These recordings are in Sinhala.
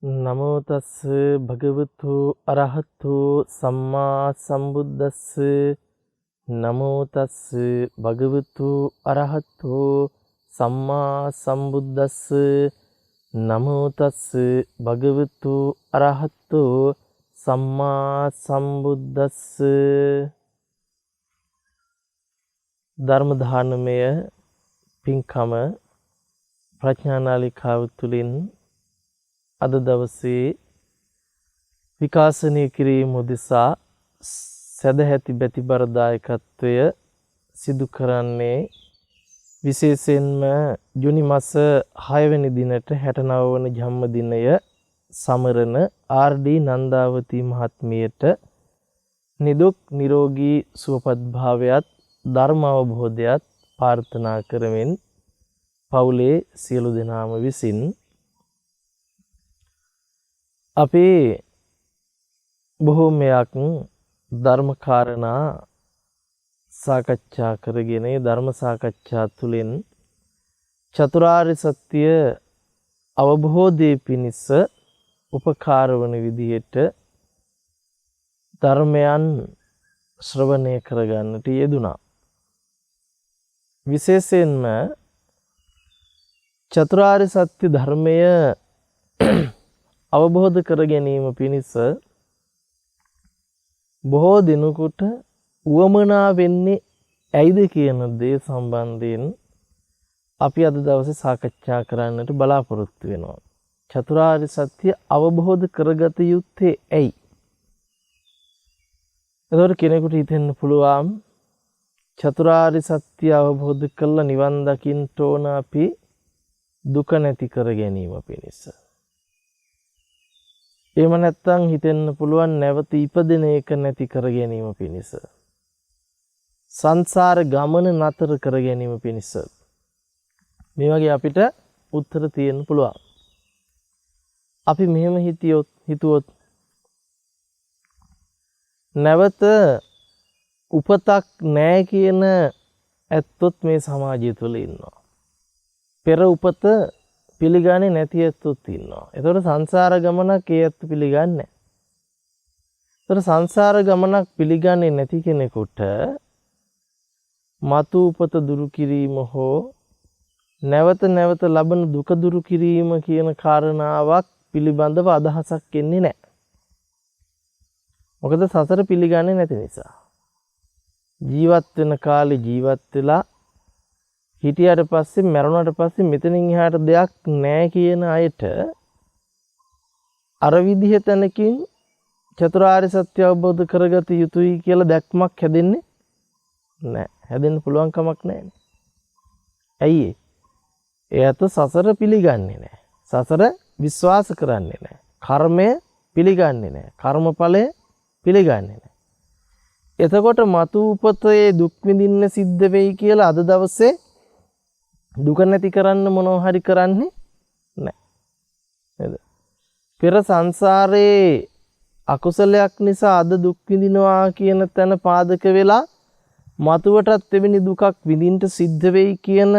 නමෝ තස් භගවතු අරහතු සම්මා සම්බුද්දස්ස නමෝ තස් භගවතු අරහතු සම්මා සම්බුද්දස්ස නමෝ තස් භගවතු අරහතු සම්මා සම්බුද්දස්ස ධර්ම දානමය පින්කම ප්‍රඥානාලිකාව තුලින් අද දවසේ විකාශනය කිරීම උදෙසා සදැහැති බැතිබර දායකත්වය සිදු කරන්නේ විශේෂයෙන්ම ජුනි මාස 6 වෙනි දිනට 69 වන ජන්මදිනය සමරන ආර්.ඩී. නන්දාවතී මහත්මියට නිදුක් නිරෝගී සුවපත් භාවයත් ධර්ම අවබෝධයත් ප්‍රාර්ථනා කරමින් පවුලේ සියලු දෙනාම විසින් අපි බොහෝමයක් ධර්ම කාරණා සාකච්ඡා කරගෙන ධර්ම සාකච්ඡා තුළින් චතුරාර්ය සත්‍ය අවබෝධයේ පිණිස උපකාර වන විදිහට ධර්මයන් ශ්‍රවණය කරගන්නට යෙදුණා. විශේෂයෙන්ම චතුරාර්ය සත්‍ය ධර්මය අවබෝධ කර ගැනීම පිණිස බොහෝ දිනකට උවමනා වෙන්නේ ඇයිද කියන දේ සම්බන්ධයෙන් අපි අද දවසේ සාකච්ඡා කරන්නට බලාපොරොත්තු වෙනවා. චතුරාර්ය සත්‍ය අවබෝධ කරගත යුත්තේ ඇයි? එතකොට කෙනෙකුට හිතෙන්න පුළුවන් චතුරාර්ය සත්‍ය අවබෝධ කරලා නිවන් දකින්න ඕන අපි දුක නැති කර ගැනීම පිණිස. එහෙම නැත්නම් හිතෙන්න පුළුවන් නැවත ඉපදෙන එක නැති කර ගැනීම පිණිස. සංසාර ගමන නතර කර ගැනීම පිණිස. මේ වගේ අපිට උත්තර තියෙන්න පුළුවන්. අපි මෙහෙම හිතුවොත් නැවත උපතක් නැහැ කියන ඇත්තොත් මේ සමාජය තුළ ඉන්නවා. පෙර උපත පිළිගන්නේ නැති ඇත්තොත් ඉන්නවා. ඒතකොට සංසාර ගමනක් ඒ ඇත්ත පිළිගන්නේ නැහැ. ඒතකොට සංසාර ගමනක් පිළිගන්නේ නැති කෙනෙකුට මතු උපත දුරු කිරීම හෝ නැවත නැවත ලබන දුක දුරු කිරීම කියන කාරණාවක් පිළිබඳව අදහසක් එන්නේ නැහැ. මොකද සසර පිළිගන්නේ නැති නිසා. ජීවත් වෙන කාලේ ජීවත් වෙලා හිටියට පස්සේ මරුණට පස්සේ මෙතනින් එහාට දෙයක් නැහැ කියන අයට අර විදිහ තැනකින් චතුරාර්ය සත්‍ය අවබෝධ කරගත යුතුයි කියලා දැක්මක් හැදෙන්නේ නැහැ. හැදෙන්න පුළුවන් කමක් නැහැ. ඇයි ඒ? එයාට සසර පිළිගන්නේ නැහැ. සසර විශ්වාස කරන්නේ නැහැ. කර්මය පිළිගන්නේ නැහැ. කර්මඵලය පිළිගන්නේ නැහැ. එතකොට මතු උපතේ දුක් විඳින්න සිද්ධ වෙයි කියලා අද දවසේ දුක නැති කරන්න මොනව හරි කරන්නේ නැහැ. නේද? පෙර සංසාරේ අකුසලයක් නිසා අද දුක් විඳිනවා කියන තැන පාදක වෙලා මතුවටත් එවැනි දුකක් විඳින්න සිද්ධ වෙයි කියන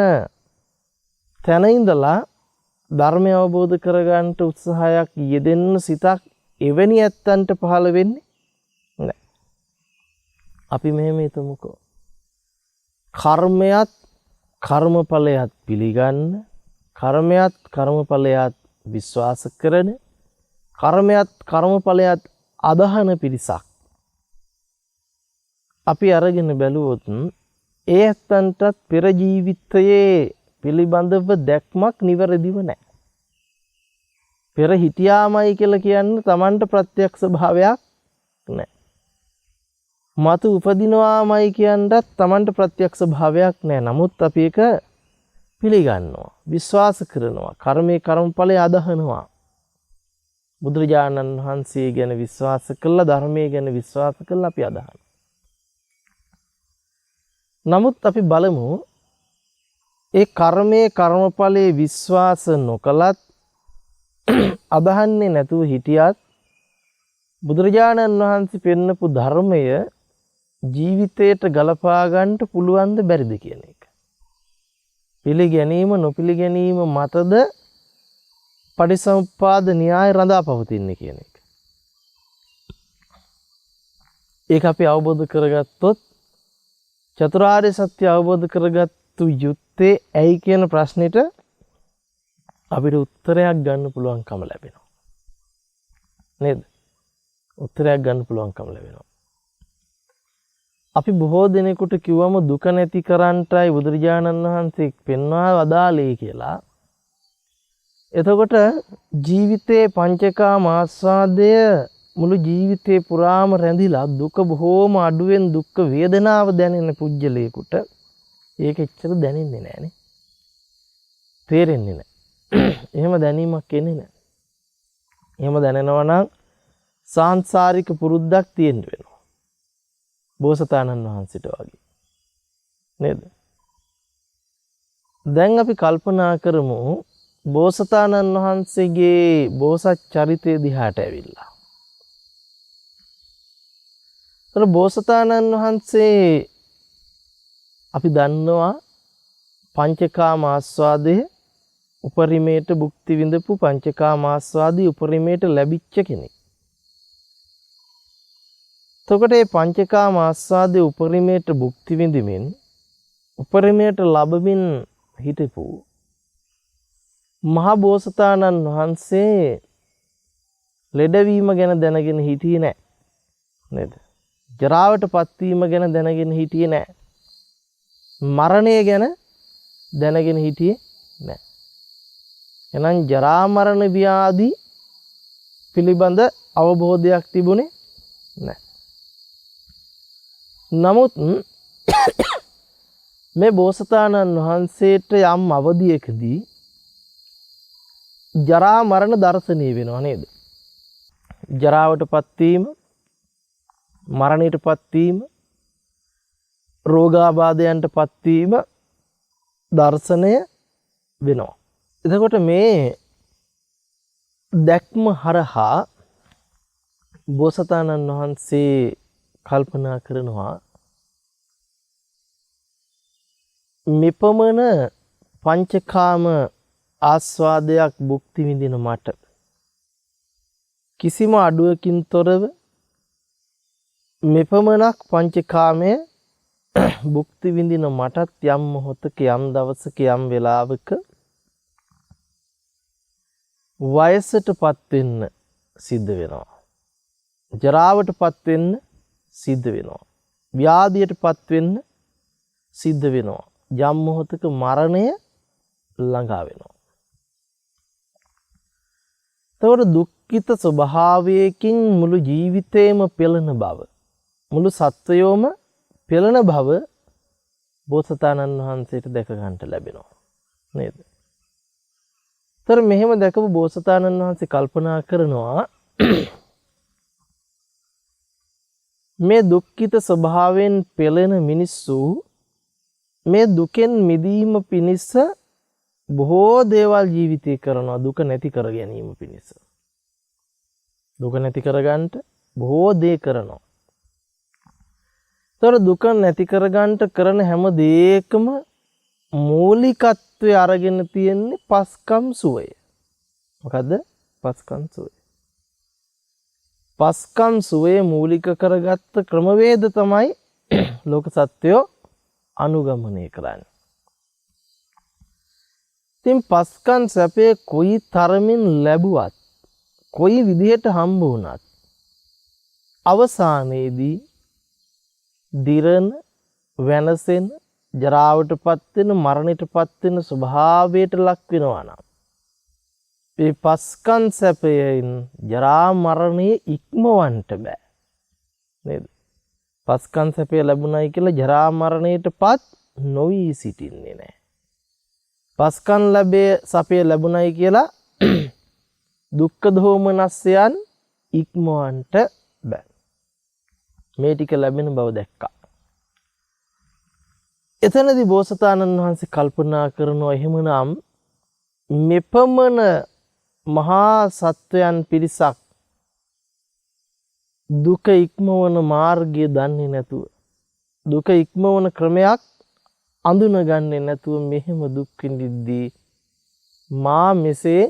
තැන ඉඳලා ධර්මය අවබෝධ කරගන්න උත්සාහයක් යෙදෙන්න සිතක් එවැනි ඇත්තන්ට පහළ වෙන්නේ නැහැ. අපි මෙහෙම හිතමුකෝ. කර්මයක් කර්මඵලයක් පිළිගන්න, කර්මයක් කර්මඵලයක් විශ්වාස කරන, කර්මයක් කර්මඵලයක් අදහන පිරිසක් අපි අරගෙන බැලුවොත් ඒ ඇත්තන්ටත් පෙර ජීවිතයේ පිළිබඳව දැක්මක් නිවැරදිව නැහැ. පෙර හිටියාමයි කියලා කියන්නේ Tamanට ප්‍රත්‍යක්ෂ භාවයක් නැහැ. මතු උපදිනවාමයි කියනවත් Tamanට ප්‍රත්‍යක්ෂ භාවයක් නැහැ. නමුත් අපි ඒක පිළිගන්නවා, විශ්වාස කරනවා, කර්මයේ කර්මඵලය අදහනවා. බුදුරජාණන් වහන්සේ ගැන විශ්වාස කළා, ධර්මයේ ගැන විශ්වාස කළා අපි අදහනවා. නමුත් අපි බලමු ඒ කර්මයේ කර්මඵලයේ විශ්වාස නොකලත් අදහන්නේ නැතුව හිටියත් බුදුරජාණන් වහන්සේ පෙන්නපු ධර්මය ජීවිතයට ගලපා ගන්නට පුළුවන්ද බැරිද කියන එක. පිළිගැනීම නොපිළිගැනීම මතද පටිසමුප්පාද න්‍යාය රඳා පවතින්නේ කියන එක. ඒක අපි අවබෝධ කරගත්තොත් චතුරාර්ය සත්‍ය අවබෝධ කරගත්තු යුත්තේ ඇයි කියන ප්‍රශ්නෙට අපිට උත්තරයක් ගන්න පුළුවන්කම ලැබෙනවා. නේද? උත්තරයක් ගන්න පුළුවන්කම ලැබෙනවා. අපි බොහෝ දෙනෙකුට කිව්වම දුක නැති කරන්නටයි බුදුරජාණන් වහන්සේ පෙන්වා වදාළේ කියලා. එතකොට ජීවිතේ පංචකාම ආස්වාදය මුළු ජීවිතේ පුරාම රැඳිලා දුක බොහෝම අඩුවෙන් දුක් වේදනාව දැනෙන පුජ්‍යලයකට ඒක එච්චර දැනෙන්නේ නැහනේ. තේරෙන්නේ නැහැ. එහෙම දැනීමක් එන්නේ නැහැ. එහෙම දැනෙනවා නම් සාංශාරික පුරුද්දක් තියෙන්න වෙනවා. බෝසතාණන් වහන්සේට වගේ. නේද? දැන් අපි කල්පනා කරමු බෝසතාණන් වහන්සේගේ බෝසත් චරිතය දිහාට ඇවිල්ලා. ඒතර බෝසතාණන් වහන්සේ අපි දන්නවා පංචකාම ආස්වාදයේ උපරිමයට භුක්ති විඳපු පංචකාම ආස්වාදී උපරිමයට ලැබිච්ච කෙනෙක්. එතකොට මේ පංචකාම ආස්වාදයේ උපරිමයට භුක්ති විඳිමින් උපරිමයට ලැබමින් හිටපු මහා බෝසතාණන් වහන්සේ ලෙඩවීම ගැන දැනගෙන හිටියේ නැහැ. නේද? ජරාවටපත් වීම ගැන දැනගෙන හිටියේ නැහැ. මරණය ගැන දැනගෙන හිටියේ නැහැ. එහෙනම් ජරා මරණ ව්‍යාධි පිළිබඳ අවබෝධයක් තිබුණේ නැහැ. නමුත් මේ බෝසතාණන් වහන්සේට යම් අවධියකදී ජරා මරණ දර්ශනීය වෙනවා නේද? ජරාවටපත් වීම, මරණයටපත් වීම, රෝගාබාධයන්ටපත් වීම දර්ශනය වෙනවා. එතකොට මේ දැක්ම හරහා බෝසතාණන් වහන්සේ කල්පනා කරනවා මෙපමණ පංචකාම ආස්වාදයක් භුක්ති විඳින මට කිසිම අඩුවකින් තොරව මෙපමණක් පංචකාමයේ භුක්ති විඳින මටත් යම් මොහොතක යම් දවසක යම් වෙලාවක වයසටපත් වෙන්න සිද්ධ වෙනවා. ජරාවටපත් වෙන්න සිද්ධ වෙනවා. ව්‍යාධියටපත් වෙන්න සිද්ධ වෙනවා. යම් මොහොතක මරණය ළඟා වෙනවා. එතකොට දුක්ඛිත ස්වභාවයකින් මුළු ජීවිතේම පෙළෙන බව, මුළු සත්වයෝම පෙළෙන බව බෝසතාණන් වහන්සේට දැක ගන්නට ලැබෙනවා. නේද? තර මෙහෙම දැකපු බෝසතාණන් වහන්සේ කල්පනා කරනවා මේ දුක්ඛිත ස්වභාවයෙන් පෙළෙන මිනිස්සු මේ දුකෙන් මිදීම පිණිස බොහෝ දේවල් ජීවිතේ කරනවා දුක නැති කර ගැනීම පිණිස. දුක නැති කරගන්නට බොහෝ දේ කරනවා. ඒතර දුක නැති කරගන්නට කරන හැම දෙයකම මූලිකත්වයේ අරගෙන තියෙන්නේ පස්කම් සුවය. මොකද්ද? පස්කම් සුවය. පස්කම් සුවය මූලික කරගත්ත ක්‍රමවේද තමයි ලෝක සත්‍යෝ අනුගමනය කරන්නේ. ඉතින් පස්කම් සැපේ කොයි තරමින් ලැබුවත් කොයි විදිහට හම්බ වුණත් අවසානයේදී දිරන වෙනසෙන ජරාවටපත් වෙන මරණයටපත් වෙන ස්වභාවයට ලක් වෙනවා නම් මේ පස්කම් සැපයෙන් ජරා මරණය ඉක්මවන්නට බෑ නේද? පස්කම් සැපය ලැබුණයි කියලා ජරා මරණයටපත් නොවි සිටින්නේ නැහැ. පස්කම් සැපය ලැබුණයි කියලා දුක්ඛ දෝමනස්යන් ඉක්මවන්නට බෑ. මේ ටික ලැබෙන බව දැක්කා. එතනදී බෝසතාණන් වහන්සේ කල්පනා කරනවා එහෙමනම් මෙපමණ මහා සත්වයන් පිරිසක් දුක ඉක්මවන මාර්ගය දන්නේ නැතුව දුක ඉක්මවන ක්‍රමයක් අඳුනගන්නේ නැතුව මෙහෙම දුක් විඳිද්දී මා මෙසේ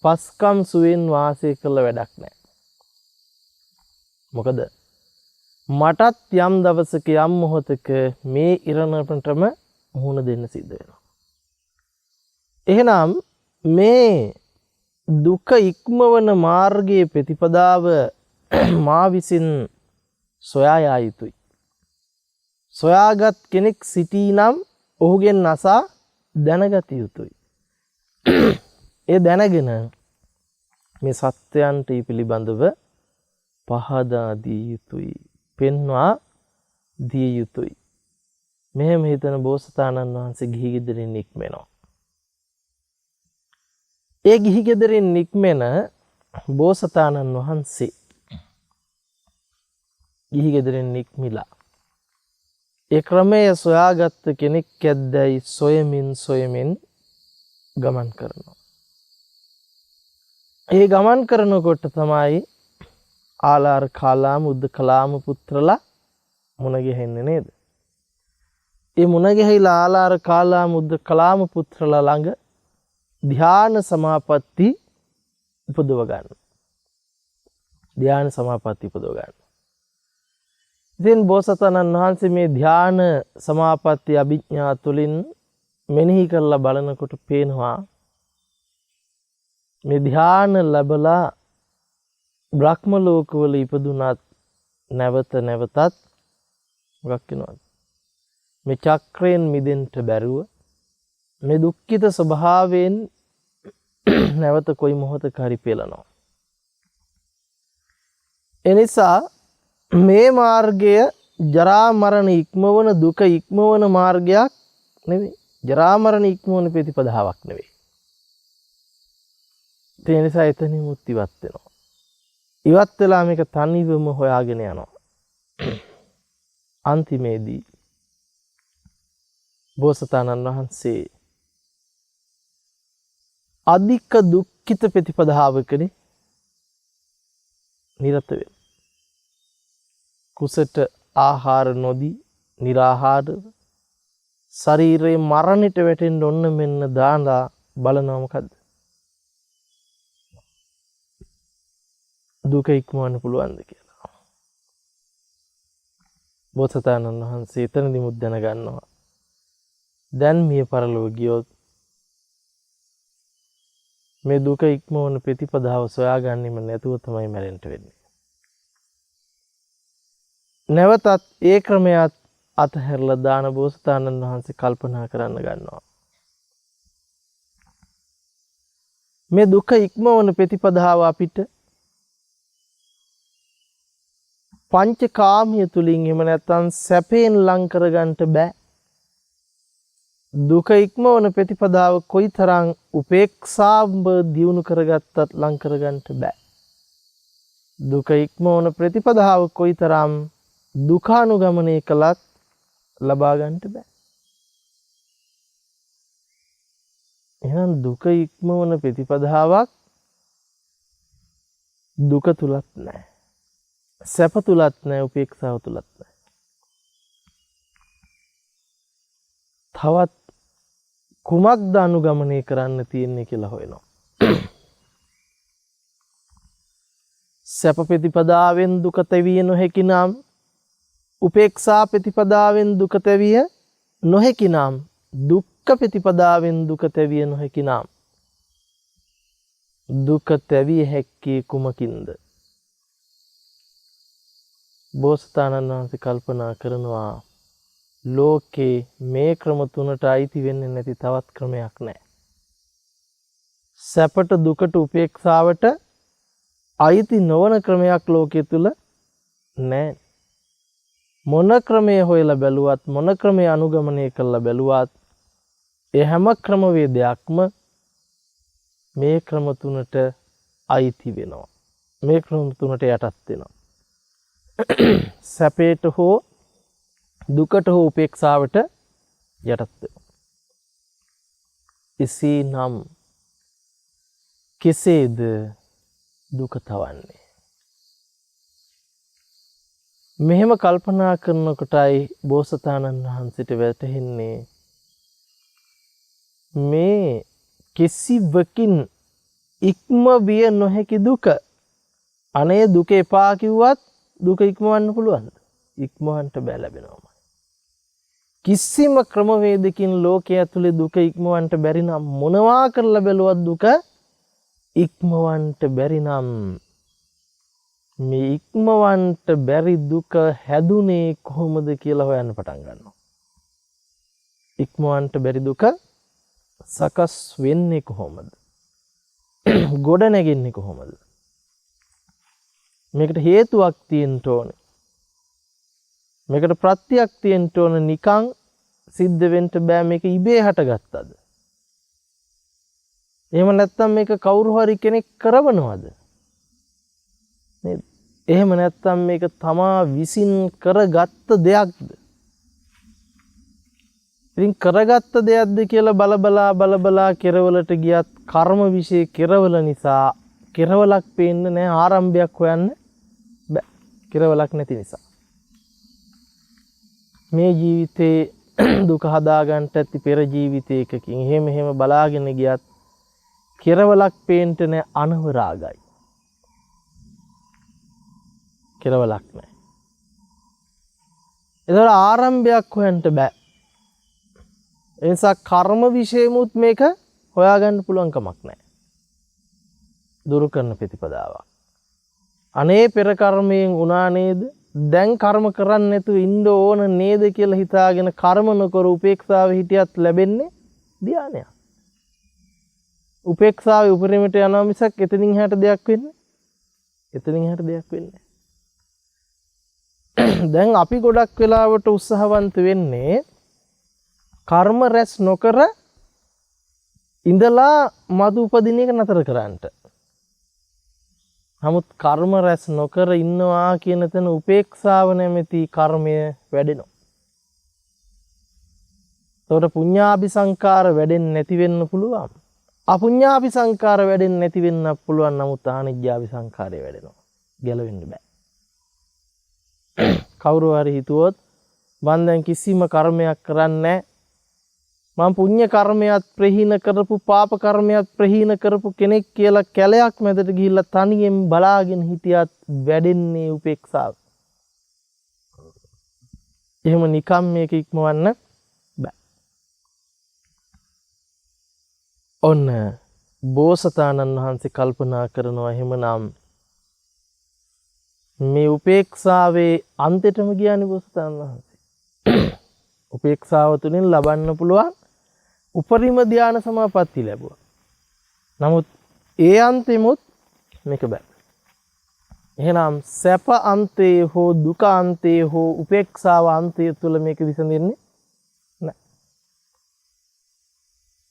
පස්කම් සුවෙන් වාසය කළ වැඩක් නැහැ. මොකද මටත් යම් දවසක යම් මොහොතක මේ ඉරණටම මුහුණ දෙන්න සිද්ධ වෙනවා. එහෙනම් මේ දුක ඉක්මවන මාර්ගයේ ප්‍රතිපදාව මා විසින් සොයා යා යුතුයි. සොයාගත් කෙනෙක් සිටීනම් ඔහුගෙන් අසා දැනගත යුතුයි. ඒ දැනගෙන මේ සත්‍යයන්ට පිළිබඳව පහදා දිය යුතුයි. පෙන්වා දිය යුතුයි. මෙහෙම හිතන බෝසතාණන් වහන්සේ ගිහි ගෙදරින් නික්මෙනවා. ඒ ගිහි ගෙදරින් නික්මෙන බෝසතාණන් වහන්සේ ගිහි ගෙදරින් නික්මිලා ඒ ක්‍රමය සොයාගත්ත කෙනෙක් ඇද්දැයි සොයමින් ගමන් කරනවා. ඒ ගමන් කරනකොට තමයි ආලාර කාලාම උද්දකලාම පුත්‍රලා මුණ ගැහෙන්නේ නේද? ඒ මුණ ගැහිලා ආලාර කාලාම උද්දකලාම පුත්‍රලා ළඟ ධ්‍යාන සමාපatti උපදව ගන්න. ධ්‍යාන සමාපatti උපදව ගන්න. ඉතින් බෝසතාණන් වහන්සේ මේ ධ්‍යාන සමාපatti අභිඥා තුළින් මෙනෙහි කරලා බලනකොට පේනවා මේ ධ්‍යාන ලැබලා බ්‍රහ්ම ලෝකවල ඉපදුනත් නැවතත් මොකක් වෙනවද? මේ චක්‍රයෙන් මිදෙන්න බැරුව මේ දුක්ඛිත ස්වභාවයෙන් නැවත කොයි මොහොතක හරි පෙළනවා. එනිසා මේ මාර්ගය ජරා මරණ ඉක්මවන දුක ඉක්මවන මාර්ගයක් නෙවෙයි. ජරා මරණ ඉක්මවන ප්‍රතිපදාවක් නෙවෙයි. ඒ නිසා එතනින් ඉවත් වෙනවා. ඉවත් වෙලා මේක තනිවම හොයාගෙන යනවා. අන්තිමේදී බෝසතාණන් වහන්සේ අධික දුක්ඛිත ප්‍රතිපදාවකදී නිරත වෙනවා. කුසට ආහාර නොදී निराහාර ශරීරයේ මරණයට වැටෙන්න ඔන්න මෙන්න දාලා බලනවා මොකද්ද? දුක ඉක්මවන්න පුළුවන්ද කියලා. බෝසතාණන් වහන්සේ එතනදි මුත් දැනගන්නවා. දැන් මිය පරලොව ගියොත් මේ දුක ඉක්මවන ප්‍රතිපදාව සොයාගන්නෙම නැතුව තමයි මැරෙන්න වෙන්නේ. නැවතත් ඒ ක්‍රමයට අතහැරලා දාන බෝසතාණන් වහන්සේ කල්පනා කරන්න ගන්නවා. මේ දුක ඉක්මවන ප්‍රතිපදාව අපිට පංචකාමිය තුලින් එහෙම නැත්නම් සැපයෙන් ලං කරගන්න බෑ. දුක ඉක්මවන ප්‍රතිපදාව කොයිතරම් උපේක්ෂාව දියුණු කරගත්තත් ලං කරගන්න බෑ. දුක ඉක්මවන ප්‍රතිපදාව කොයිතරම් දුකානුගමනය කළත් ලබා ගන්නට බෑ. එහෙනම් දුක ඉක්මවන ප්‍රතිපදාවක් දුක තුලත් නැහැ. සැප තුලත් නැහැ, උපේක්ෂාව තුලත් නැහැ. තවත් කුමක්ද අනුගමනය කරන්න තියෙන්නේ කියලා හොයනවා. සැප ප්‍රතිපදාවෙන් දුක තැවිය නොහැකි නම්, උපේක්ෂා ප්‍රතිපදාවෙන් දුක තැවිය නොහැකි නම්, දුක්ඛ ප්‍රතිපදාවෙන් දුක තැවිය නොහැකි නම්, දුක තැවිය හැක්කේ කුමකින්ද? බෝසතාණන් වහන්සේ කල්පනා කරනවා ලෝකේ මේ ක්‍රම තුනට අයිති වෙන්නේ නැති තවත් ක්‍රමයක් නැහැ. සැපට දුකට උපේක්ෂාවට අයිති නොවන ක්‍රමයක් ලෝකයේ තුල නැහැ. මොන ක්‍රමයේ හොයලා බැලුවත්, මොන ක්‍රමයේ අනුගමනය කළා බැලුවත්, ඒ හැම ක්‍රමවේදයක්ම මේ ක්‍රම තුනට අයිති වෙනවා. මේ ක්‍රම තුනට යටත් වෙනවා. සැපේට හෝ දුකට හෝ උපේක්ෂාවට යටත් වෙනවා. එසේනම් කෙසේද දුක තවන්නේ? මෙහෙම කල්පනා කරනකොටයි බෝසතාණන් වහන්සේට වැටහෙන්නේ මේ කිසිවකින් ඉක්ම විය නොහැකි දුක. අනේ දුක එපා කිව්වත් දුක ඉක්මවන්න පුළුවන්ද? ඉක්මවන්න බෑ ලැබෙනවම. කිසිම ක්‍රමවේදකින් ලෝකයේ ඇතුලේ දුක ඉක්මවන්න බැරි නම් මොනවා කරලා බැලුවත් දුක ඉක්මවන්න බැරි නම් මේ ඉක්මවන්න බැරි දුක හැදුනේ කොහොමද කියලා හොයන්න පටන් ගන්නවා. ඉක්මවන්න බැරි දුක සකස් වෙන්නේ කොහොමද? ගොඩ නැගෙන්නේ කොහොමද? මේකට හේතුවක් තියෙන්න ඕනේ. මේකට ප්‍රත්‍යක් තියෙන්න ඕන. නිකන් සිද්ධ වෙන්න බෑ. මේක ඉබේ හටගත්තද? එහෙම නැත්නම් මේක කවුරු හරි කෙනෙක් කරවනවද? නේද? එහෙම නැත්නම් මේක තමා විසින් කරගත්ත දෙයක්ද? ඉතින් කරගත්ත දෙයක්ද කියලා බලබලා කෙරවලට ගියත් කර්ම විශේෂ කෙරවල නිසා කෙරවලක් පේන්නේ නැහැ. ආරම්භයක් හොයන්න බෑ. කෙරවලක් නැති නිසා. මේ ජීවිතේ දුක හදාගන්න ඇති පෙර ජීවිතයකකින් එහෙම බලාගෙන ගියත් කෙරවලක් පේන්න නැහැ. අනවරාගයි. කෙරවලක් නැහැ. ඒතර ආරම්භයක් හොයන්න බෑ. ඒ නිසා කර්ම විශේෂමුත් මේක හොයාගන්න පුළුවන් කමක් නැහැ. දුරු කරන ප්‍රතිපදාවක්. අනේ පෙර කර්මයෙන් උනා නේද? දැන් කර්ම කරන්නේ නැතුව ඉන්න ඕන නේද කියලා හිතාගෙන කර්ම නොකර උපේක්ෂාවේ හිටියත් ලැබෙන්නේ ධානයක්. උපේක්ෂාවේ උපරිමයට යනවා මිසක් එතනින් එහාට දෙයක් වෙන්නේ. එතනින් එහාට දෙයක් වෙන්නේ. දැන් අපි ගොඩක් වෙලාවට උත්සාහවන්ත වෙන්නේ කර්ම රැස් නොකර ඉඳලා මතු උපදින එක නතර කරන්නට. නමුත් කර්ම රැස් නොකර ඉන්නවා කියන තැන උපේක්ෂාව නැමැති කර්මය වැඩෙනවා. ඒකට පුඤ්ඤාභි සංකාර වැඩෙන්නේ නැති වෙන්න පුළුවන්. අපුඤ්ඤාභි සංකාර වැඩෙන්නේ නැති වෙන්න පුළුවන්. නමුත් ආනිජ්ජාභි සංකාරය වැඩෙනවා. ගැලවෙන්න බෑ. කවුරු හරි හිතුවොත් මම දැන් කිසිම කර්මයක් කරන්නේ මම පුණ්‍ය කර්මයක් ප්‍රහීන කරපු පාප කර්මයක් ප්‍රහීන කරපු කෙනෙක් කියලා කැලයක් මැදට ගිහිල්ලා තනියෙන් බලාගෙන හිටියත් වැඩෙන්නේ උපේක්ෂාව. එහෙම නිකම් මේක ඉක්මවන්න බෑ. ඔන්න බෝසතාණන් වහන්සේ කල්පනා කරනවා එහෙමනම් මේ උපේක්ෂාවේ අන්තයටම ගියානේ බෝසතාණන් වහන්සේ. උපේක්ෂාව තුළින් ලබන්න පුළුවන් උපරිම ධානය සමාපatti ලැබුවා. නමුත් ඒ අන්තෙමුත් මේක බෑ. එහෙනම් සැප අන්තයේ හෝ දුක අන්තයේ හෝ උපේක්ෂාව අන්තය තුළ මේක විසඳෙන්නේ නැහැ.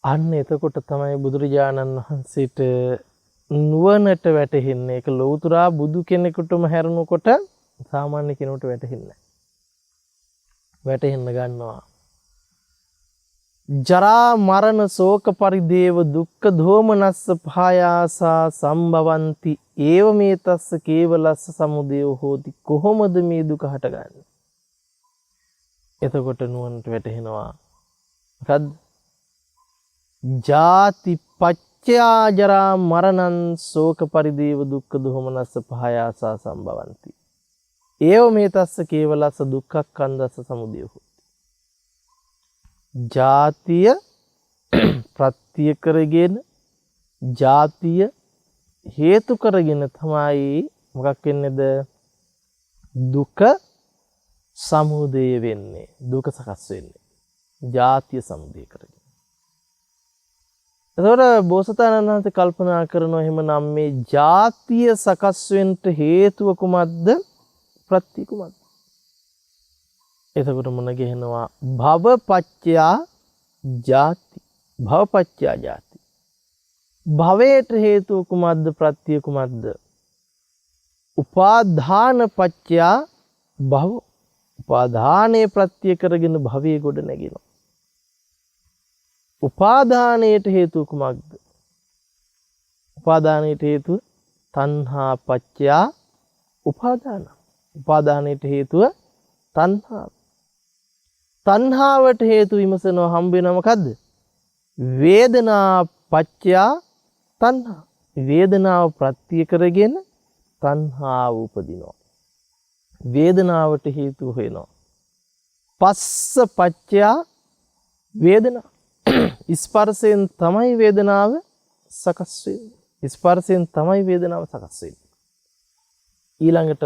අන්න එතකොට තමයි බුදුරජාණන් වහන්සේට නුවණට වැටහෙන්නේ. ඒක ලෞතුරා බුදු කෙනෙකුටම හැරුණකොට සාමාන්‍ය කෙනෙකුට වැටහෙන්නේ නැහැ. වැටහෙන්න ගන්නවා. ජරා මරණ ශෝක පරිදේව දුක්ඛ දෝමනස්ස පහයාසා සම්භවಂತಿ ඒව මේ තස්ස කේවලස්ස සමුදය හෝති. කොහොමද මේ දුක හටගන්නේ? එතකොට නුවණට වැටහෙනවා. මොකද්ද? ජාති පච්චයා ජරා මරණං ශෝක පරිදේව දුක්ඛ දෝමනස්ස පහයාසා සම්භවಂತಿ ඒව මේ තස්ස කේවලස්ස දුක්ඛක්ඛන්දස්ස සමුදය හෝති. ජාතිය ප්‍රත්‍ය කරගෙන ජාතිය හේතු කරගෙන තමයි මොකක් වෙන්නේද? දුක සමුදය වෙන්නේ. දුක සකස් වෙන්නේ. ජාතිය සමුදය කරගෙන. එතකොට බෝසතාණන් වහන්සේ කල්පනා කරනවා එහෙමනම් මේ ජාතිය සකස් වෙන්න හේතුව කුමක්ද? ප්‍රත්‍ය කුමක්ද? එතකොට මොන ගහනවා? භවපච්චයා ජාති. භවපච්චයා ජාති. භවයට හේතුව කුමක්ද? ප්‍රත්‍ය කුමක්ද? උපාදාන පච්චයා භව. උපාදානයේ ප්‍රත්‍ය කරගෙන භවයේ ගොඩ නැගෙනවා. උපාදානයට හේතුව කුමක්ද? උපාදානයට හේතුව තණ්හා පච්චයා උපාදාන. උපාදානයට හේතුව තණ්හාව. තණ්හාවට හේතු විමසනවා හම්බ වෙනවා මොකද්ද? වේදනා පච්චයා තණ්හා. වේදනාව ප්‍රත්‍ය කරගෙන තණ්හාව උපදිනවා. වේදනාවට හේතු වෙනවා. පස්ස පච්චයා වේදනා. ස්පර්ශයෙන් තමයි වේදනාව සකස් වෙන්නේ. ස්පර්ශයෙන් තමයි වේදනාව සකස් වෙන්නේ. ඊළඟට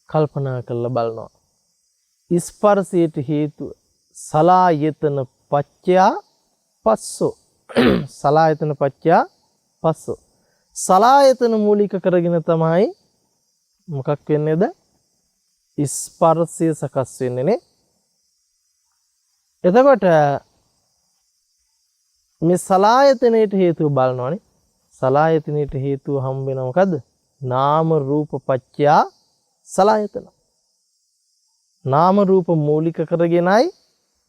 කල්පනා කරලා බලනවා. ස්පර්ශයට හේතුව සලායතන පච්චයා පස්සෝ. සලායතන පච්චයා පස්සෝ. සලායතන මූලික කරගෙන තමයි මොකක් වෙන්නේද? ස්පර්ශය සකස් වෙන්නේ නේ. එතකොට මේ සලායතනයට හේතුව බලනවානේ. සලායතනයට හේතුව හම්බ වෙනවා මොකද්ද? නාම රූප පච්චයා සලායතන. නාම රූප මූලික කරගෙනයි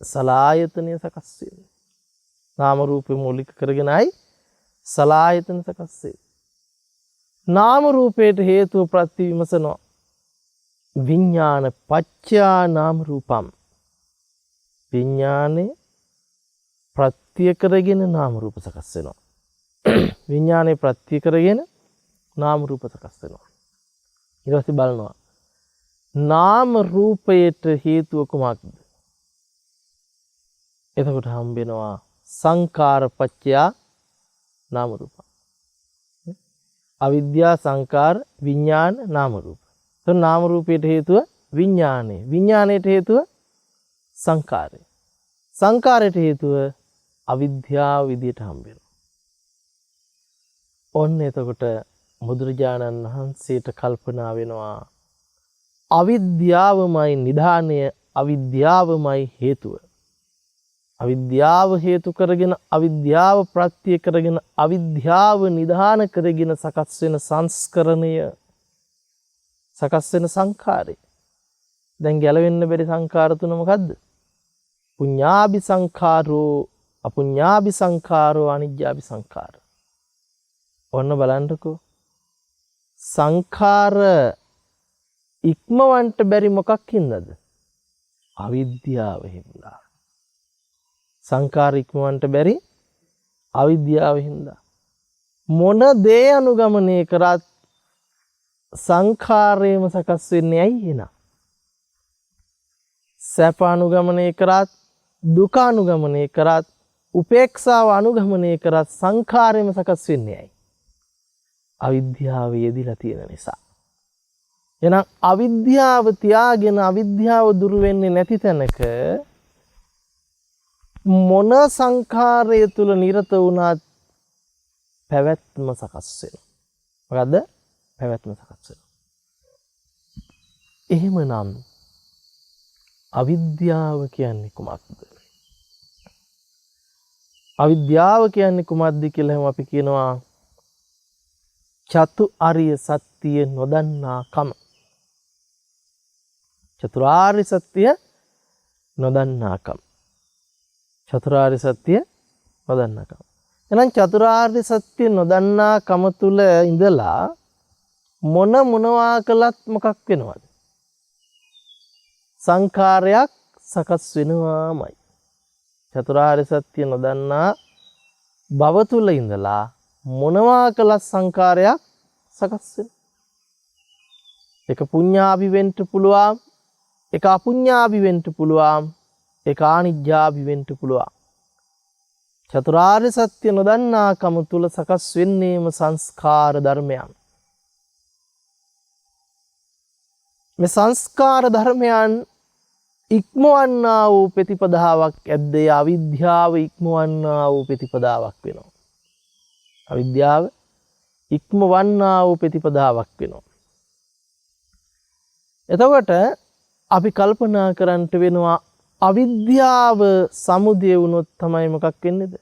සලායතනය සකස් වෙන්නේ. නාම රූප මූලික කරගෙනයි සලායතන සකස් වෙන්නේ. නාම රූපයට හේතුව ප්‍රති විමසනවා. විඥාන පච්චයා නාම රූපම්. විඥානේ ප්‍රත්‍ය කරගෙන නාම රූප සකස් වෙනවා. විඥානේ ප්‍රත්‍ය කරගෙන නාම රූප සකස් වෙනවා. ඊට පස්සේ බලනවා නාම රූපයට හේතුව කුමක්ද? එතකොට හම්බ වෙනවා සංකාර පච්චයා නාම රූප. අවිද්‍යා සංකාර විඥාන නාම රූප. එතකොට නාම රූපයට හේතුව විඥානේ. විඥාණයට හේතුව සංකාරය. සංකාරයට හේතුව අවිද්‍යාව විදියට හම්බ වෙනවා. ඔන්න එතකොට බුදුරජාණන් වහන්සේට කල්පනා වෙනවා අවිද්‍යාවමයි නිධානය, අවිද්‍යාවමයි හේතුව. අවිද්‍යාව හේතු කරගෙන අවිද්‍යාව ප්‍රත්‍ය කරගෙන අවිද්‍යාව නිධාන කරගෙන සකස් වෙන සංස්කරණය, සකස් වෙන සංඛාරය. දැන් ගැලවෙන්න බැරි සංඛාර තුන මොකද්ද? පුඤ්ඤාභි සංඛාරෝ, අපුඤ්ඤාභි සංඛාරෝ, අනිජ්ජාභි සංඛාර. ඔන්න බලන්නකෝ. සංඛාර ඉක්මවන්ට බැරි මොකක් හින්දාද? අවිද්‍යාව හින්දා. සංඛාර ඉක්මවන්ට බැරි අවිද්‍යාව හින්දා. මොන දේ අනුගමනය කරත් සංඛාරයම සකස් වෙන්නේ ඇයි එහෙනම්? සැප අනුගමනය කරත්, දුක අනුගමනය කරත්, උපේක්ෂාව අනුගමනය කරත් සංඛාරයම සකස් වෙන්නේ ඇයි? අවිද්‍යාව යෙදිලා තියෙන නිසා. එහෙනම් අවිද්‍යාව තියාගෙන අවිද්‍යාව දුරු වෙන්නේ නැති තැනක මොන සංඛාරය තුල නිරත වුණත් පැවැත්ම සකස් වෙනවා. මොකද්ද? පැවැත්ම සකස් වෙනවා. එහෙමනම් අවිද්‍යාව කියන්නේ කුමක්ද? අවිද්‍යාව කියන්නේ කුමක්ද කියලා අපි කියනවා චතු ආර්ය සත්‍ය නොදන්නාකම. චතුරාර්ය සත්‍ය නොදන්නාකම. චතුරාර්ය සත්‍ය නොදන්නාකම. එහෙනම් චතුරාර්ය සත්‍ය නොදන්නාකම තුල ඉඳලා මොනවා කළත් මොකක් වෙනවද? සංඛාරයක් සකස් වෙනවාමයි. චතුරාර්ය සත්‍ය නොදන්නා භව තුල ඉඳලා මොනවා කළත් සංඛාරයක් සකස් වෙනවා. එක පුඤ්ඤාභි වෙන්න පුළුවන්, එක අපුඤ්ඤාභි වෙන්න පුළුවන්, එක අනිජ්ජාභි වෙන්න පුළුවන්. චතුරාර්ය සත්‍ය නොදන්නාකම තුල සකස් වෙන්නේම සංස්කාර ධර්මයන්. මේ සංස්කාර ධර්මයන් ඉක්මවන්නා වූ ප්‍රතිපදාවක් ඇද්ද? අවිද්‍යාව ඉක්මවන්නා වූ ප්‍රතිපදාවක් වෙනවා. අවිද්‍යාව ඉක්මවන්නා වූ ප්‍රතිපදාවක් වෙනවා. එතකොට අපි කල්පනා කරන්නට වෙනවා අවිද්‍යාව සමුදය වුණොත් තමයි මොකක් වෙන්නේද?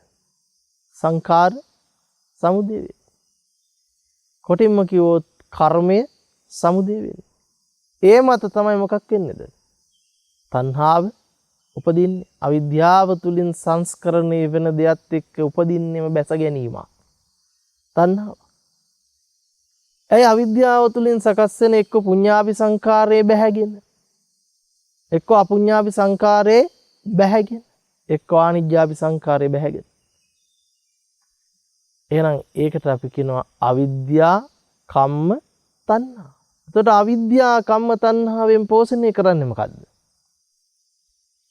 සංඛාර සමුදය වෙන්නේ. කොටින්ම කිව්වොත් කර්මය සමුදය වෙන්නේ. ඒ මත තමයි මොකක් වෙන්නේද? තණ්හාව උපදින්නේ. අවිද්‍යාව තුලින් සංස්කරණය වෙන දෙයත් එක්ක උපදින්නේම බැස ගැනීම. තණ්හාව. ඒ අවිද්‍යාව තුලින් සකස් වෙන එක්ක පුඤ්ඤාභි සංඛාරයේ බැහැගෙන, එක්ක අපුඤ්ඤාභි සංඛාරයේ බැහැගෙන, එක්ක ආනිජ්ජාභි සංඛාරයේ බැහැගෙන. එහෙනම් ඒකට අපි කියනවා අවිද්‍යා කම්ම තණ්හා. එතකොට අවිද්‍යා කම්ම තණ්හාවෙන් පෝෂණය කරන්නේ මොකද්ද?